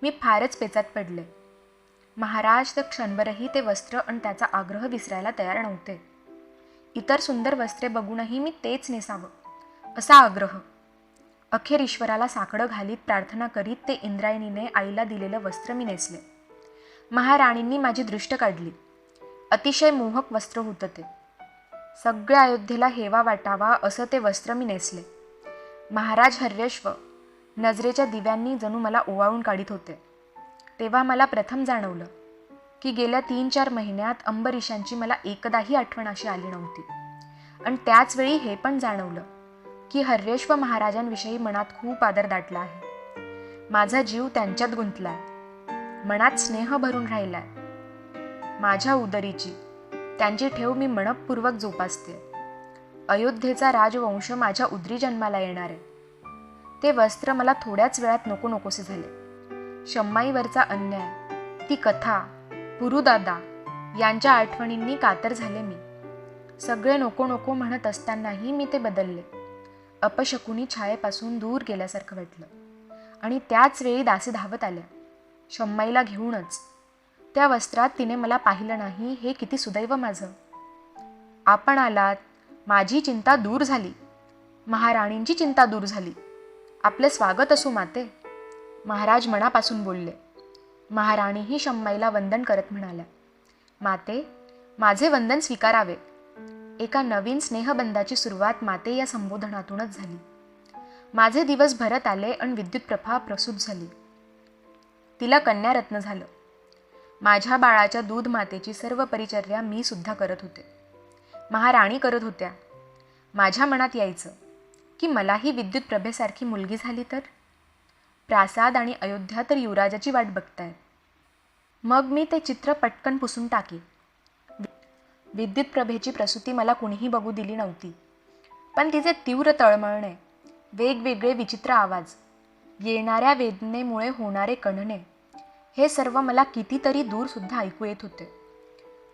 मी फारच पेचात पडले. महाराज तर क्षणभरही ते वस्त्र आणि त्याचा आग्रह विसरायला तयार नव्हते. इतर सुंदर वस्त्रे बघूनही मी तेच नेसावं असा आग्रह. अखेर ईश्वराला साकडं घालीत प्रार्थना करीत ते इंद्रायणीने आईला दिलेलं वस्त्र मी नेसले. महाराणींनी माझी दृष्ट काढली. अतिशय मोहक वस्त्र होतं ते. सगळ्या अयोध्येला हेवा वाटावा असं ते वस्त्र मी नेसले. महाराज हर्यश्व नजरेच्या दिव्यांनी जणू मला ओवाळून काढीत होते. तेव्हा मला प्रथम जाणवलं की गेल्या 3-4 महिन्यात अंबरीशांची मला एकदाही आठवण अशी आली नव्हती. आणि त्याच वेळी हे पण जाणवलं की हर्यश्व महाराजांविषयी मनात खूप आदर दाटला आहे. माझा जीव त्यांच्यात गुंतलाय. मनात स्नेह भरून राहिलाय. माझ्या उदरीची त्यांची ठेव मी मनपूर्वक जोपासते. अयोध्येचा राजवंश माझ्या उदरी जन्माला येणार आहे. ते वस्त्र मला थोड्याच वेळात नको नकोसे झाले. शम्माईवरचा अन्याय, ती कथा, पुरुदादा यांच्या आठवणींनी कातर झाले मी. सगळे नको नको म्हणत असतानाही मी ते बदलले. अपशकुनी छायेपासून दूर गेल्यासारखं वाटलं. आणि त्याच वेळी दासी धावत आल्या, शम्माईला घेऊनच. त्या वस्त्रात तिने मला पाहिलं नाही हे किती सुदैव माझं. आपण आलात, माझी चिंता दूर झाली, महाराणींची चिंता दूर झाली. आपले स्वागत असो माते. महाराज मनापासून बोलले. महाराणीही शम्माईला वंदन करत म्हणाल्या, माते, माझे वंदन स्वीकारावे. एका नवीन स्नेहबंधाची सुरुवात माते या संबोधनातूनच झाली. माझे दिवस भरत आले आणि विद्युत प्रभा प्रसूत झाली. तिला कन्यारत्न झालं. माझ्या बाळाच्या दूध मातेची सर्व परिचर्या मी सुद्धा करत होते. महाराणी करत होत्या. माझ्या मनात यायचं की मलाही विद्युत प्रभेसारखी मुलगी झाली तर. प्रासाद आणि अयोध्या तर युवराजाची वाट बघतायत. मग मी ते चित्र पटकन पुसून टाकी. विद्युत प्रभेची प्रसूती मला कुणीही बघू दिली नव्हती. पण तिचे तीव्र तळमळणे, वेगवेगळे विचित्र आवाज, येणाऱ्या वेदनेमुळे होणारे कणणे, हे सर्व मला कितीतरी दूर सुद्धा ऐकू येत होते.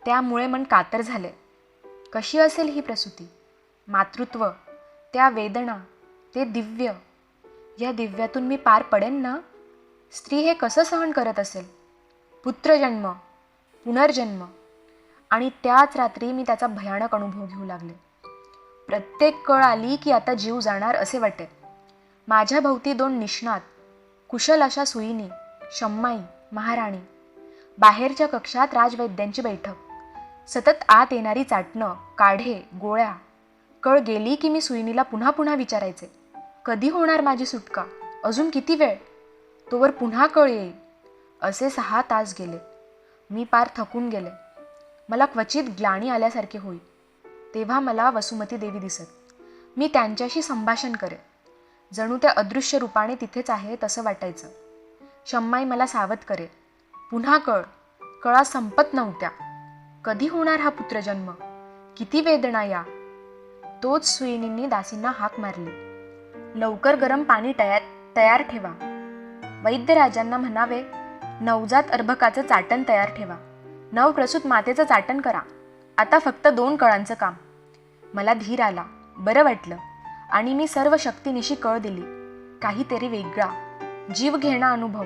त्यामुळे मन कातर झाले. कशी असेल ही प्रसूती? मातृत्व, त्या वेदना, ते दिव्य, या दिव्यातून मी पार पडेन ना? स्त्री हे कसं सहन करत असेल? पुत्रजन्म, पुनर्जन्म. आणि त्याच रात्री मी त्याचा भयानक अनुभव घेऊ लागले. प्रत्येक कळ आली की आता जीव जाणार असे वाटे. माझ्या भोवती 2 निष्णात, कुशल अशा सुईणी, शम्माई, महाराणी. बाहेरच्या कक्षात राजवैद्यांची बैठक. सतत आत येणारी चाटणं, काढे, गोळ्या. कळ गेली की मी सुईणीला पुन्हा पुन्हा विचारायचे, कधी होणार माझी सुटका? अजून किती वेळ? तोवर पुन्हा कळ येईल. असे 6 तास गेले. मी पार थकून गेले. मला क्वचित ग्लानी आल्यासारखे होई. तेव्हा मला वसुमती देवी दिसत. मी त्यांच्याशी संभाषण करे. जणू त्या अदृश्य रूपाने तिथेच आहे तसं वाटायचं. शम्माई मला सावध करे. पुन्हा कळ. कळा संपत नव्हत्या. कधी होणार हा पुत्रजन्म? किती वेदना या? तोच सुईणींनी दासींना हाक मारली, लवकर गरम पाणी तयार ठेवा. वैद्यराजांना म्हणावे, नवजात अर्भकाचं चाटण तयार ठेवा. नवप्रसूत मातेचं चाटण करा. आता फक्त 2 कळांचं काम. मला धीर आला. बरं वाटलं. आणि मी सर्व शक्तीनिशी कळ दिली. काहीतरी वेगळा, जीव घेणा अनुभव.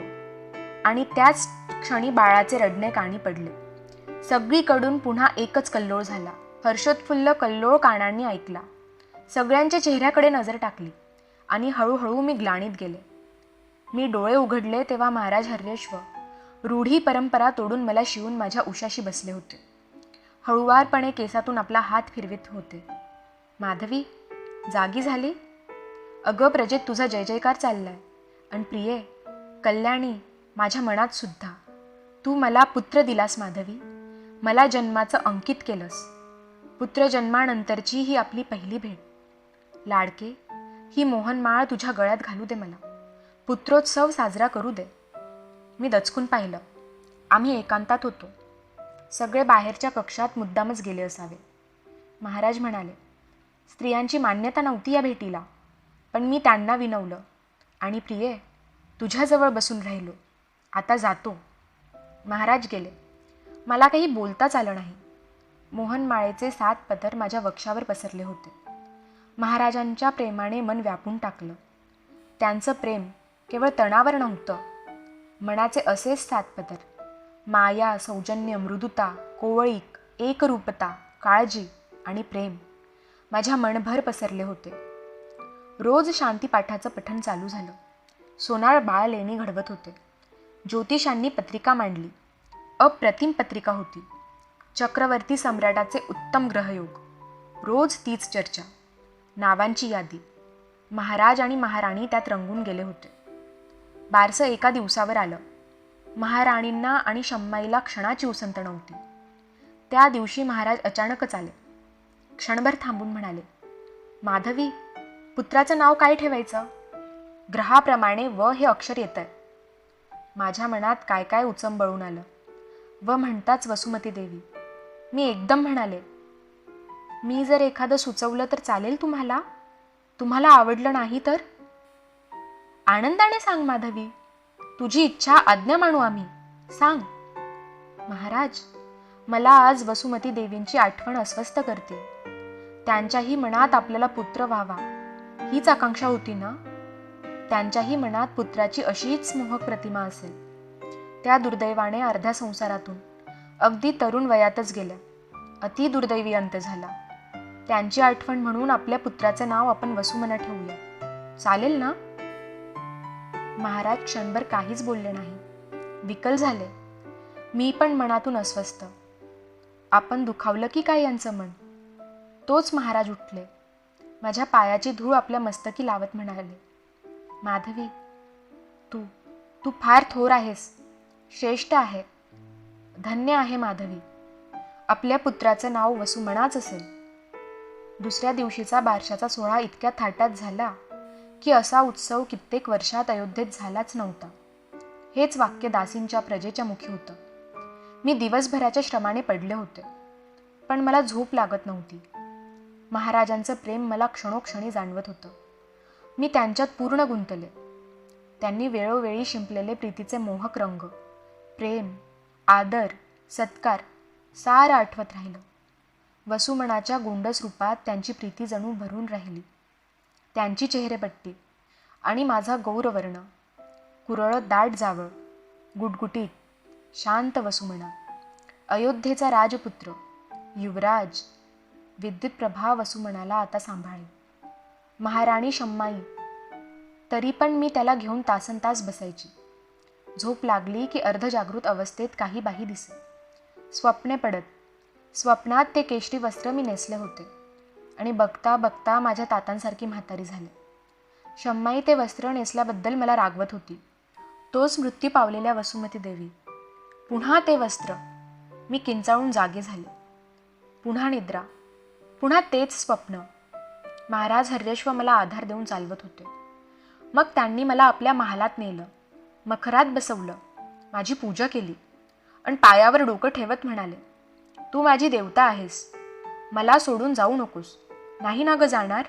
आणि त्याच क्षणी बाळाचे रडणे कानी पडले. सगळीकडून पुन्हा एकच कल्लोळ झाला. हर्षोत्फुल्ल कल्लोळ कानांनी ऐकला. सगळ्यांच्या चेहऱ्याकडे नजर टाकली आणि हळूहळू मी ग्लानीत गेले. मी डोळे उघडले तेव्हा महाराज हर्यश्व रूढी परंपरा तोडून मला शिवून माझ्या उशाशी बसले होते. हळुवारपणे केसातून आपला हात फिरवित होते. माधवी, जागी झाली? अगं प्रजेत तुझा जय जयकार चाललाय. आणि प्रिये, कल्याणी, माझ्या मनात सुद्धा. तू मला पुत्र दिलास माधवी. मला जन्माचं अंकित केलंस. पुत्रजन्मानंतरची ही आपली पहिली भेट. लाडके, ही मोहनमाळ तुझ्या गळ्यात घालू दे मला. पुत्रोत्सव साजरा करू दे. मी दचकून पाहिलं. आम्ही एकांतात होतो. सगळे बाहेरच्या कक्षात मुद्दामच गेले असावे. महाराज म्हणाले, स्त्रियांची मान्यता नव्हती या भेटीला, पण मी त्यांना विनवलं आणि प्रिये, तुझ्याजवळ बसून राहिलो. आता जातो. महाराज गेले. मला काही बोलताच आलं नाही. मोहनमाळेचे 7 पदर माझ्या वक्षावर पसरले होते. महाराजांच्या प्रेमाने मन व्यापून टाकलं. त्यांचं प्रेम केवळ तणावर नव्हतं. मनाचे असेच 7 पदर, माया, सौजन्य, मृदुता, कोवळीक, एकरूपता, काळजी आणि प्रेम माझ्या मनभर पसरले होते. रोज शांतीपाठाचं पठण चालू झालं. सोनार बाळ लेणी घडवत होते. ज्योतिषांनी पत्रिका मांडली. अप्रतिम पत्रिका होती. चक्रवर्ती सम्राटाचे उत्तम ग्रहयोग. रोज तीच चर्चा, नावांची यादी. महाराज आणि महाराणी त्यात रंगून गेले होते. बारसं एका दिवसावर आलं. महाराणींना आणि शम्माईला क्षणाची उसंत नव्हती. त्या दिवशी महाराज अचानकच आले. क्षणभर थांबून म्हणाले, माधवी, पुत्राचं नाव काय ठेवायचं? ग्रहाप्रमाणे व हे अक्षर येतंय. माझ्या मनात काय काय उचंबळून आलं. व म्हणताच वसुमती देवी. मी एकदम म्हणाले, मी जर एखादं सुचवलं तर चालेल तुम्हाला? तुम्हाला आवडलं नाही तर? आनंदाने सांग माधवी, तुझी इच्छा आज्ञा मानू आम्ही. सांग. महाराज, मला आज वसुमती देवींची आठवण अस्वस्थ करते. त्यांच्याही मनात आपल्याला पुत्र व्हावा हीच आकांक्षा होती ना? त्यांच्याही मनात पुत्राची अशीच मोहक प्रतिमा असेल. त्या दुर्दैवाने अर्ध्या संसारातून अगदी तरुण वयातच गेल्या. अति दुर्दैवी अंत झाला. त्यांची आठवण म्हणून आपल्या पुत्राचं नाव आपण वसुमना ठेवूया. चालेल ना? महाराज क्षणभर काहीच बोलले नाही. विकल झाले. मी पण मनातून अस्वस्थ. आपण दुखावलं की काय यांचं मन? तोच महाराज उठले. माझ्या पायाची धूळ आपल्या मस्तकी लावत म्हणाले, माधवी, तू तू फार थोर आहेस. श्रेष्ठ आहे. धन्य आहे माधवी. आपल्या पुत्राचं नाव वसुमनाच असेल. दुसऱ्या दिवशीचा बारशाचा सोहळा इतक्या थाटात झाला की असा उत्सव कित्येक वर्षात अयोध्येत झालाच नव्हता. हेच वाक्य दासींच्या प्रजेच्या मुखी होतं. मी दिवसभराच्या श्रमाने पडले होते, पण मला झोप लागत नव्हती. महाराजांचं प्रेम मला क्षणोक्षणी जाणवत होतं. मी त्यांच्यात पूर्ण गुंतले. त्यांनी वेळोवेळी शिंपलेले प्रीतीचे मोहक रंग, प्रेम, आदर, सत्कार सारं आठवत राहिलं. वसुमनाच्या गोंडस रूपात त्यांची प्रीती जणू भरून राहिली. त्यांची चेहरेपट्टी आणि माझा गौरवर्ण, कुरळत दाट जावळ, गुटगुटीत, शांत वसुमना, अयोध्येचा राजपुत्र, युवराज, विद्युतप्रभा वसुमनाला आता सांभाळेल. महाराणी शम्माई. तरी पण मी त्याला घेऊन तासनतास बसायची. झोप लागली की अर्धजागृत अवस्थेत काही बाही दिसे. स्वप्ने पडत. स्वप्नात ते केशरी वस्त्र मी नेसले होते आणि बघता बघता माझ्या तातांसारखी म्हातारी झाले. शम्माई ते वस्त्र नेसल्याबद्दल मला रागवत होती. तोच मृत्यू पावलेल्या वसुमती देवी. पुन्हा ते वस्त्र. मी किंचाळून जागे झाले. पुन्हा निद्रा. पुन्हा तेच स्वप्न. महाराज हर्यश्व मला आधार देऊन चालवत होते. मग त्यांनी मला आपल्या महालात नेलं. मखरात बसवलं. माझी पूजा केली आणि पायावर डोकं ठेवत म्हणाले, तू माझी देवता आहेस. मला सोडून जाऊ नकोस. नाही ना ग जाणार?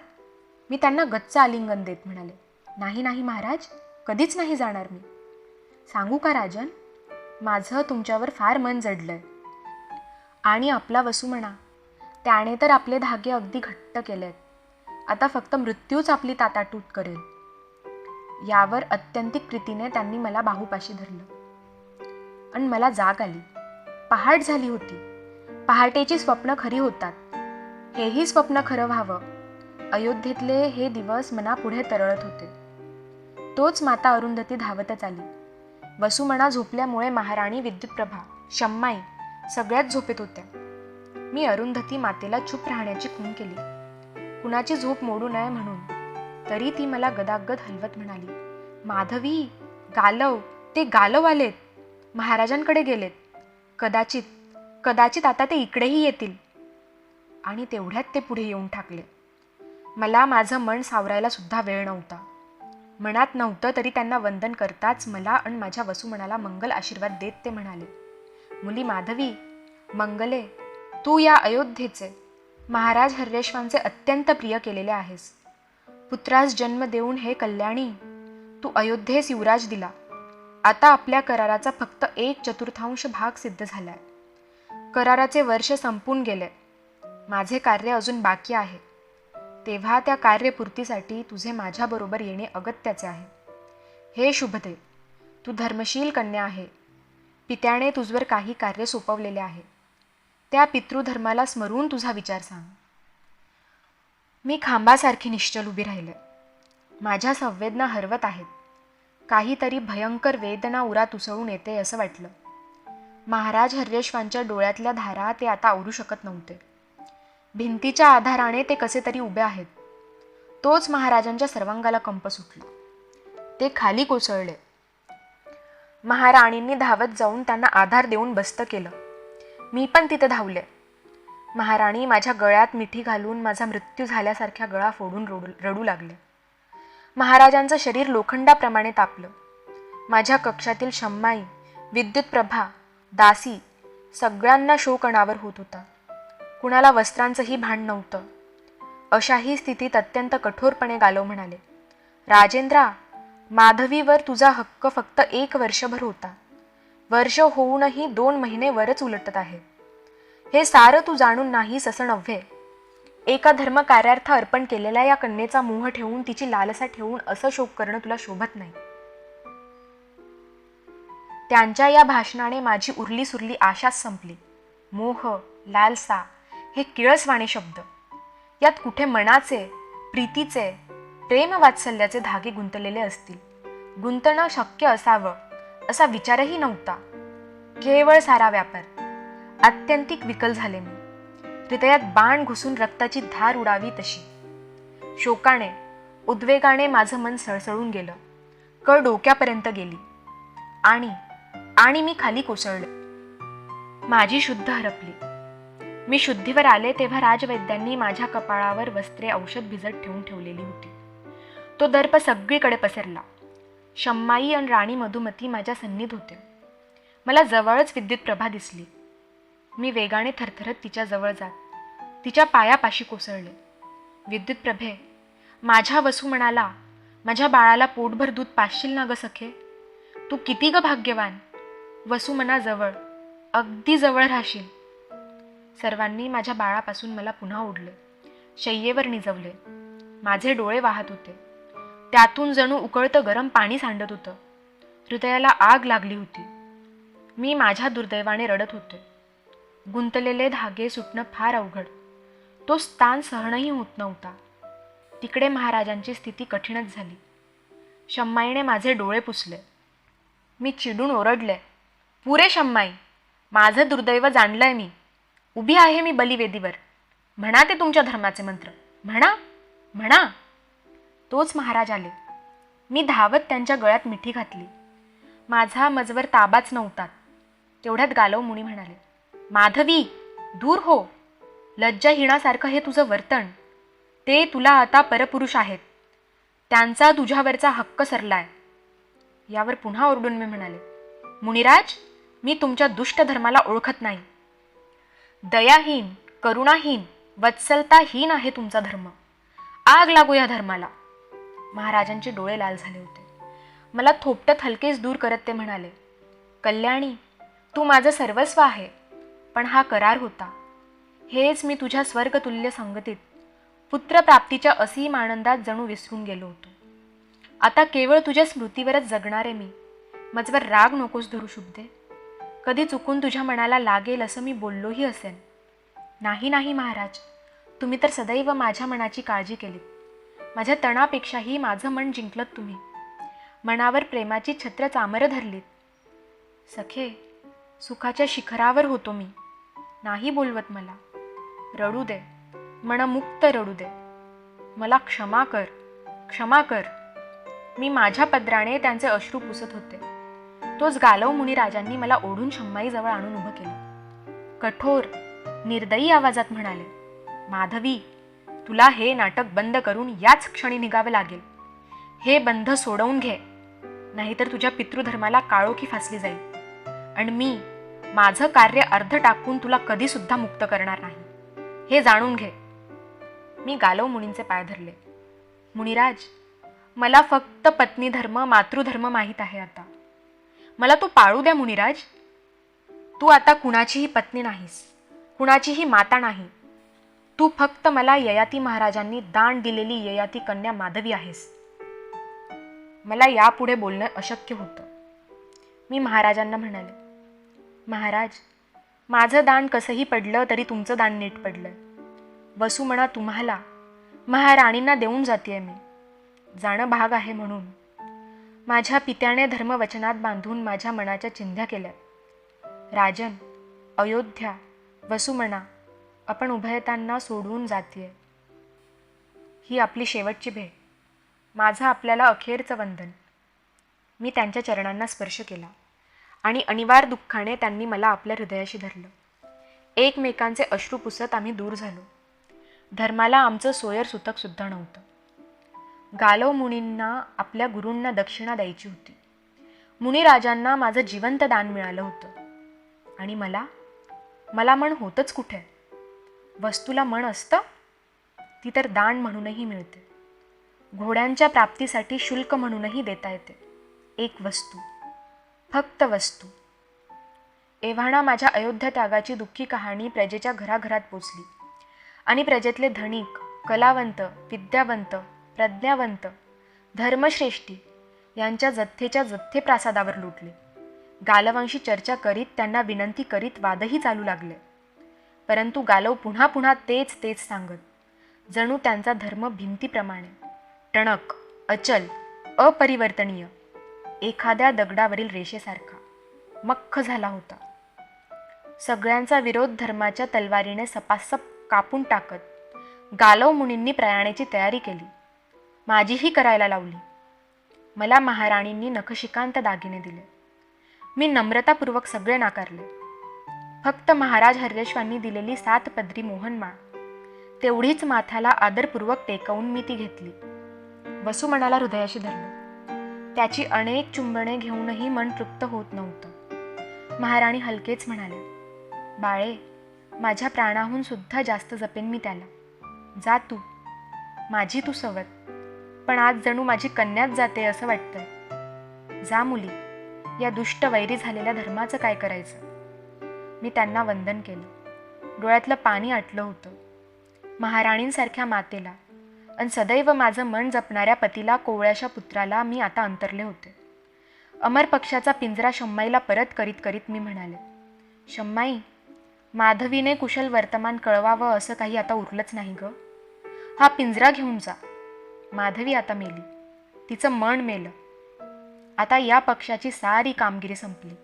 मी त्यांना गच्च आलिंगन देत म्हणाले, नाही नाही महाराज, कधीच नाही जाणार मी. सांगू का राजन, माझं तुमच्यावर फार मन जडलंय. आणि आपला वसुमना, त्याने तर आपले धागे अगदी घट्ट केलेत. आता फक्त मृत्यूच आपली ताटाटूट करेल. यावर अत्यंतिक प्रीतीने त्यांनी मला बाहूपाशी धरलं आणि मला जाग आली. पहाट झाली होती. पहाटेची स्वप्न खरी होतात. हेही स्वप्न खरं व्हावं. अयोध्येतले हे दिवस मनापुढे तरळत होते. तोच माता अरुंधती धावतच आली. वसुमना झोपल्यामुळे महाराणी विद्युतप्रभा, शम्माई सगळ्याच झोपेत होत्या. मी अरुंधती मातेला चूप राहण्याची खूण केली, कुणाची झोप मोडू नये म्हणून. तरी ती मला गदागद हलवत म्हणाली, माधवी, गालव, ते गालव आलेत. महाराजांकडे गेलेत. कदाचित कदाचित आता ते इकडेही येतील. आणि तेवढ्यात ते पुढे येऊन ठाकले. मला माझं मन सावरायला सुद्धा वेळ नव्हता. मनात नव्हतं तरी त्यांना वंदन करताच मला आणि माझ्या वसुमनाला मंगल आशीर्वाद देत ते म्हणाले, मुली माधवी, मंगले, तू या अयोध्येचे महाराज हर्यश्वांचे अत्यंत प्रिय केलेले आहेस. पुत्रास जन्म देऊन हे कल्याणी तू अयोध्येस युवराज दिला. आता आपल्या कराराचा फक्त 1/4 भाग सिद्ध झालाय. कराराचे वर्ष संपून गेले. माझे कार्य अजून बाकी आहे. तेव्हा त्या कार्यपूर्तीसाठी तुझे माझ्याबरोबर येणे अगत्याचे आहे. हे शुभदे, तू धर्मशील कन्या आहे. पित्याने तुझवर काही कार्य सोपवलेले आहे. त्या पितृधर्माला स्मरून तुझा विचार सांग. मी खांबासारखी निश्चल उभी राहिले. माझ्या संवेदना हरवत आहेत. काहीतरी भयंकर वेदना उरात उसळून येते असं वाटलं. महाराज हर्यश्वांच्या डोळ्यातल्या धारा ते आता आवरू शकत नव्हते. भिंतीच्या आधाराने ते कसे तरी उभे आहेत. तोच महाराजांच्या सर्वांगाला कंप सुटला. ते खाली कोसळले. महाराणींनी धावत जाऊन त्यांना आधार देऊन बस्त केलं. मी पण तिथे धावले. महाराणी माझ्या गळ्यात मिठी घालून माझा मृत्यू झाल्यासारख्या गळा फोडून रडू लागले. महाराजांचं शरीर लोखंडाप्रमाणे तापलं. माझ्या कक्षातील शम्माई, विद्युत प्रभा, दासी सगळ्यांना शोक अनावर होत होता. कुणाला वस्त्रांचंही भान नव्हतं. अशाही स्थितीत अत्यंत कठोरपणे गालव म्हणाले, राजेंद्रा, माधवीवर तुझा हक्क फक्त 1 वर्षभर होता. वर्ष होऊनही 2 महिने वरच उलटत आहे. हे सारं तू जाणून नाहीस असं नव्हे. एका धर्मकार्यार्थ अर्पण केलेल्या या कन्येचा मोह ठेवून, तिची लालसा ठेवून असं शोक करणं तुला शोभत नाही. त्यांच्या या भाषणाने माझी उरली सुरली आशाच संपली. मोह, लालसा हे किळसवाणे शब्द. यात कुठे मनाचे, प्रीतीचे, प्रेम वात्सल्याचे धागे गुंतलेले असतील. गुंतणं शक्य असावं असा विचारही नव्हता. केवळ सारा व्यापार. आत्यंतिक विकल झाले मी. हृदयात बाण घुसून रक्ताची धार उडावी तशी. शोकाने, उद्वेगाने माझं मन सळसळून गेलं. कळ डोक्यापर्यंत गेली आणि मी खाली कोसळले. माझी शुद्ध हरपली. मी शुद्धीवर आले तेव्हा राजवैद्यांनी माझ्या कपाळावर वस्त्रे औषध भिजत ठेवून ठेवलेली होती. तो दर्प सगळीकडे पसरला. शम्माई आणि राणी मधुमती माझ्या सन्नीत होते. मला जवळच विद्युत प्रभा दिसली. मी वेगाने थरथरत तिच्या जवळ जात तिच्या पायापाशी कोसळले. विद्युत प्रभे, माझ्या वसू म्हणाला, माझ्या बाळाला पोटभर दूध पाजशील ना ग सखे? तू किती ग भाग्यवान. वसू मना जवळ, अगदी जवळ राहशील. सर्वांनी माझ्या बाळापासून मला पुन्हा ओढले. शय्येवर निजवले. माझे डोळे वाहत होते. त्यातून जणू उकळतं गरम पाणी सांडत होतं. हृदयाला आग लागली होती. मी माझ्या दुर्दैवाने रडत होते. गुंतलेले धागे सुटणं फार अवघड. तो स्थान सहनही होत नव्हता. तिकडे महाराजांची स्थिती कठीणच झाली. शम्माईने माझे डोळे पुसले. मी चिडून ओरडले, पुरे शम्माई, माझं दुर्दैव जाणलंय मी. उभी आहे मी बलिवेदीवर. म्हणा ते तुमच्या धर्माचे मंत्र. म्हणा म्हणा. तोच महाराज आले. मी धावत त्यांच्या गळ्यात मिठी घातली. माझा मजवर ताबाच नव्हता. तेवढ्यात गालव मुनी म्हणाले, माधवी, दूर हो. लज्जाहीणासारखं हे तुझं वर्तन. ते तुला आता परपुरुष आहेत. त्यांचा तुझ्यावरचा हक्क सरलाय. यावर पुन्हा ओरडून मी म्हणाले, मुनिराज, मी तुमच्या दुष्ट धर्माला ओळखत नाही. दयाहीन, करुणाहीन, वत्सलताहीन आहे तुमचा धर्म. आग लागू या धर्माला. महाराजांचे डोळे लाल झाले होते. मला थोपटत हलकेच दूर करत ते म्हणाले, कल्याणी, तू माझं सर्वस्व आहे. पण हा करार होता. हेच मी तुझ्या स्वर्गतुल्य संगतीत पुत्रप्राप्तीच्या असीम आनंदात जणू विसरून गेलो होतो. आता केवळ तुझ्या स्मृतीवरच जगणारे मी. मजवर राग नकोस धरू शुभदे. कधी चुकून तुझ्या मनाला लागेल असं मी बोललोही असेन. नाही नाही महाराज, तुम्ही तर सदैव माझ्या मनाची काळजी केलीत. माझ्या तणापेक्षाही माझं मन जिंकलत तुम्ही. मनावर प्रेमाची छत्र चामरं धरलीत. सखे, सुखाच्या शिखरावर होतो मी. नाही बोलवत मला. रडू दे, मनमुक्त रडू दे. मला क्षमा कर, क्षमा कर. मी माझ्या पदराने त्यांचे अश्रू पुसत होते. तोच गालव मुनिराजांनी मला ओढून शम्माईजवळ आणून उभं केलं. कठोर, निर्दयी आवाजात म्हणाले, माधवी, तुला हे नाटक बंद करून याच क्षणी निघावे लागेल. हे बंध सोडवून घे, नाहीतर तुझ्या पितृधर्माला काळोखी फासली जाईल. आणि माझं कार्य अर्ध टाकून तुला कधीसुद्धा मुक्त करणार नाही, हे जाणून घे. मी गालव मुनींचे पाय धरले. मुनिराज, मला फक्त पत्नी धर्म, मातृधर्म माहीत आहे आता. मला तू पाळू द्या मुनिराज. तू आता कुणाचीही पत्नी नाहीस, कुणाचीही माता नाही. तू फक्त मला ययाती महाराजांनी दान दिलेली ययाती कन्या माधवी आहेस. मला यापुढे बोलणं अशक्य होतं. मी महाराजांना म्हणाले, महाराज, माझं दान कसंही पडलं तरी तुमचं दान नीट पडलं. वसुमणा तुम्हाला, महाराणींना देऊन जाते मी. जाणं भाग आहे म्हणून. माझ्या पित्याने धर्मवचनात बांधून माझ्या मनाच्या चिंध्या केल्या. राजन, अयोध्या, वसुमणा, आपण उभयतांना सोडवून जातीये. ही आपली शेवटची भेट. माझं आपल्याला अखेरचं वंदन. मी त्यांच्या चरणांना स्पर्श केला आणि अनिवार्य दुःखाने त्यांनी मला आपल्या हृदयाशी धरलं. एकमेकांचे अश्रू पुसत आम्ही दूर झालो. धर्माला आमचं सोयर सुतक सुद्धा नव्हतं. गालव मुनींना आपल्या गुरूंना दक्षिणा द्यायची होती. मुनिराजांना माझं जिवंत दान मिळालं होतं. आणि मला मन होतंच कुठे? वस्तूला मन असतं? ती तर दान म्हणूनही मिळते. घोड्यांच्या प्राप्तीसाठी शुल्क म्हणूनही देता येते. एक वस्तू, फक्त वस्तू. एव्हाना माझ्या अयोध्या त्यागाची दुःखी कहाणी प्रजेच्या घराघरात पोचली आणि प्रजेतले धनिक, कलावंत, विद्यावंत, प्रज्ञावंत, धर्मश्रेष्ठी यांच्या जथ्थेच्या जथ्थे प्रासादावर लुटले. गालवांशी चर्चा करीत, त्यांना विनंती करीत वादही चालू लागले. परंतु गालव पुन्हा पुन्हा तेच सांगत, जणू त्यांचा धर्म भिंतीप्रमाणे टणक, अचल, अपरिवर्तनीय, एखाद्या दगडावरील रेषेसारखा मख्ख झाला होता. सगळ्यांचा विरोध धर्माच्या तलवारीने सपासप कापून टाकत गालव मुनींनी प्रयाणाची तयारी केली. माझीही करायला लावली. मला महाराणींनी नखशिकांत दागिने दिले. मी नम्रतापूर्वक सगळे नाकारले. फक्त महाराज हर्यश्वांनी दिलेली 7 पदरी मोहनमाळ तेवढीच माथ्याला आदरपूर्वक टेकवून मी ती घेतली. वसुमणाला हृदयाशी धरलं. त्याची अनेक चुंबने घेऊनही मन तृप्त होत नव्हतं. महाराणी हलकेच म्हणाल्या, बाळे, माझ्या प्राणाहून सुद्धा जास्त जपेन मी त्याला. जा तू, माझी तू सवत, पण आज जणू माझी कन्याच जाते असं वाटतंय. जा मुली, या दुष्ट वैरी झालेल्या धर्माचं काय करायचं? मी त्यांना वंदन केलं. डोळ्यातलं पाणी आटलं होतं. महाराणींसारख्या मातेला आणि सदैव माझं मन जपणाऱ्या पतीला, कोवळ्याच्या पुत्राला मी आता अंतरले होते. अमर पक्षाचा पिंजरा शम्माईला परत करीत करीत मी म्हणाले, शम्माई, माधवीने कुशल वर्तमान कळवावं असं काही आता उरलंच नाही ग. हा पिंजरा घेऊन जा. माधवी आता मेली. तिचं मन मेलं. आता या पक्षाची सारी कामगिरी संपली.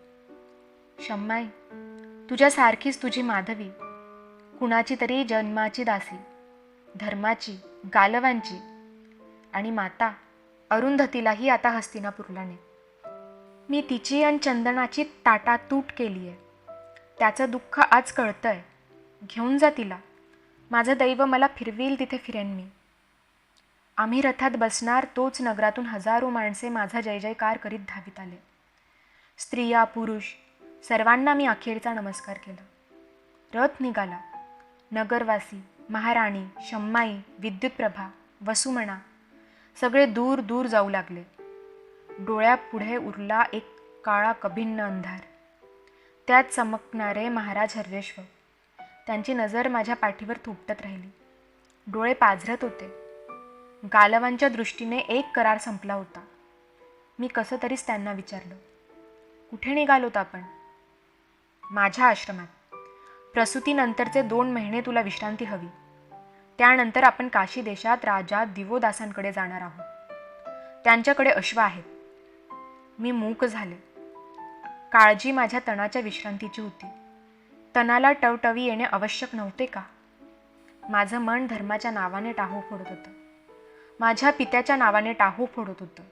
शम्माई, तुझ्यासारखीच तुझी माधवी, कुणाची तरी जन्माची दासी, धर्माची, गालवांची, आणि माता अरुंधतीलाही आता हस्तिनापूरला ने. मी तिची आणि चंदनाची ताटातूट केली आहे. त्याचं दुःख आज कळतंय. घेऊन जा तिला. माझं दैव मला फिरवील तिथे फिरेन मी. आम्ही रथात बसणार तोच नगरातून हजारो माणसे माझा जय जयकार करीत धावीत आले. स्त्रिया, पुरुष सर्वांना मी अखेरचा नमस्कार केला. रथ निघाला. नगरवासी, महाराणी, शम्माई, विद्युतप्रभा, वसुमणा सगळे दूर दूर जाऊ लागले. डोळ्यापुढे उरला एक काळा कभिन्न अंधार. त्यात चमकणारे महाराज हर्यश्व. त्यांची नजर माझ्या पाठीवर थोपटत राहिली. डोळे पाझरत होते. गालवांच्या दृष्टीने एक करार संपला होता. मी कसं तरीच त्यांना विचारलं, कुठे निघालोत आपण? माझ्या आश्रमात. प्रसूतीनंतरचे 2 महिने तुला विश्रांती हवी. त्यानंतर आपण काशी देशात राजा दिवोदासांकडे जाणार आहोत. त्यांच्याकडे अश्व आहेत. मी मूक झाले. काळजी माझ्या तणाच्या विश्रांतीची होती. तणाला टवटवी येणे आवश्यक नव्हते का? माझं मन धर्माच्या नावाने टाहो फोडत होतं. माझ्या पित्याच्या नावाने टाहो फोडत होतं.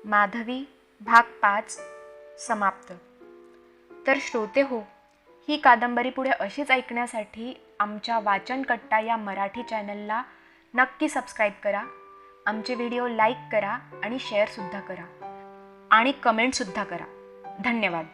माधवी भाग 5 समाप्त. तर श्रोते हो, ही कादंबरी पुढे अशीच ऐकण्यासाठी आमच्या वाचनकट्टा या मराठी चॅनलला नक्की सबस्क्राईब करा. आमचे व्हिडिओ लाईक करा आणि शेअरसुद्धा करा. आणि कमेंटसुद्धा करा. धन्यवाद.